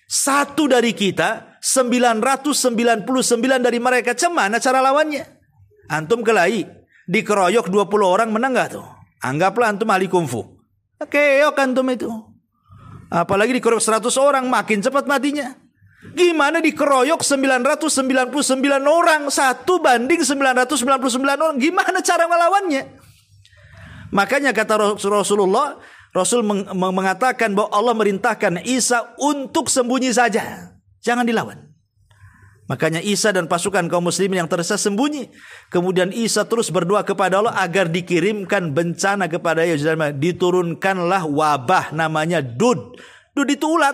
[SPEAKER 1] Satu dari kita, 999 dari mereka. Cemana cara lawannya? Antum kelahi, dikeroyok 20 orang, menang gak tuh? Anggaplah antum ahli kungfu. Keok antum itu. Apalagi dikeroyok 100 orang, makin cepat matinya. Gimana dikeroyok 999 orang, 1 banding 999 orang. Gimana cara melawannya? Makanya kata Rasulullah, Rasul mengatakan bahwa Allah merintahkan Isa untuk sembunyi saja. Jangan dilawan. Makanya Isa dan pasukan kaum muslimin yang tersesat sembunyi. Kemudian Isa terus berdoa kepada Allah agar dikirimkan bencana kepada Ya'juj dan Ma'juj. Diturunkanlah wabah namanya Dud. Dud itu ulat.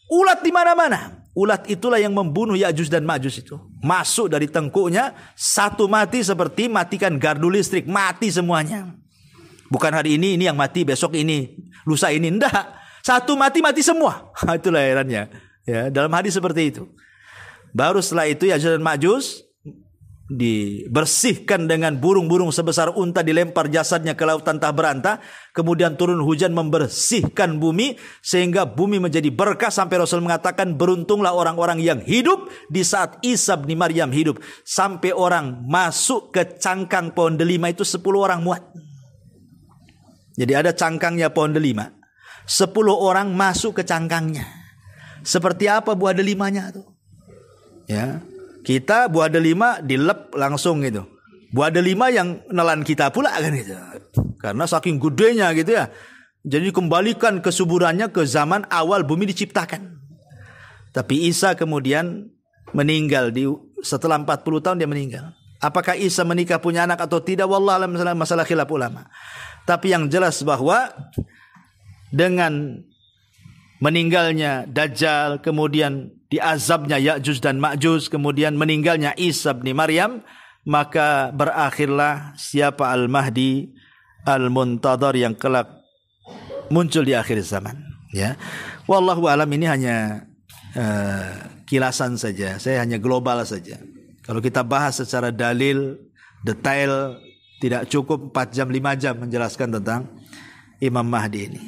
[SPEAKER 1] Ulat di mana-mana. Ulat itulah yang membunuh Ya'juj dan Ma'juj itu. Masuk dari tengkuknya, satu mati seperti matikan gardu listrik. Mati semuanya. Bukan hari ini yang mati, besok ini, lusa ini. Enggak. Satu mati semua. Itulah herannya. Ya, dalam hadis seperti itu. Baru setelah itu Ya'juj dan Ma'juj dibersihkan dengan burung-burung sebesar unta, dilempar jasadnya ke lautan tak berantah. Kemudian turun hujan membersihkan bumi sehingga bumi menjadi berkah, sampai Rasul mengatakan beruntunglah orang-orang yang hidup di saat Isa bin Maryam hidup. Sampai orang masuk ke cangkang pohon delima itu 10 orang muat. Jadi ada cangkangnya pohon delima, 10 orang masuk ke cangkangnya. Seperti apa buah delimanya tuh? Ya, kita buah delima dilep langsung gitu. Buah delima yang nelan kita pula kan gitu. Karena saking gedenya gitu ya. Jadi kembalikan kesuburannya ke zaman awal bumi diciptakan. Tapi Isa kemudian meninggal setelah 40 tahun dia meninggal. Apakah Isa menikah punya anak atau tidak? Wallah alam, masalah khilaf ulama. Tapi yang jelas bahwa dengan meninggalnya Dajjal, kemudian diazabnya Ya'juj dan Ma'juj, kemudian meninggalnya Isa bin Maryam, maka berakhirlah siapa Al-Mahdi Al-Muntadhar yang kelak muncul di akhir zaman. Ya, wallahu alam, ini hanya kilasan saja. Saya hanya global saja. Kalau kita bahas secara dalil, detail, tidak cukup 4 jam 5 jam menjelaskan tentang Imam Mahdi ini.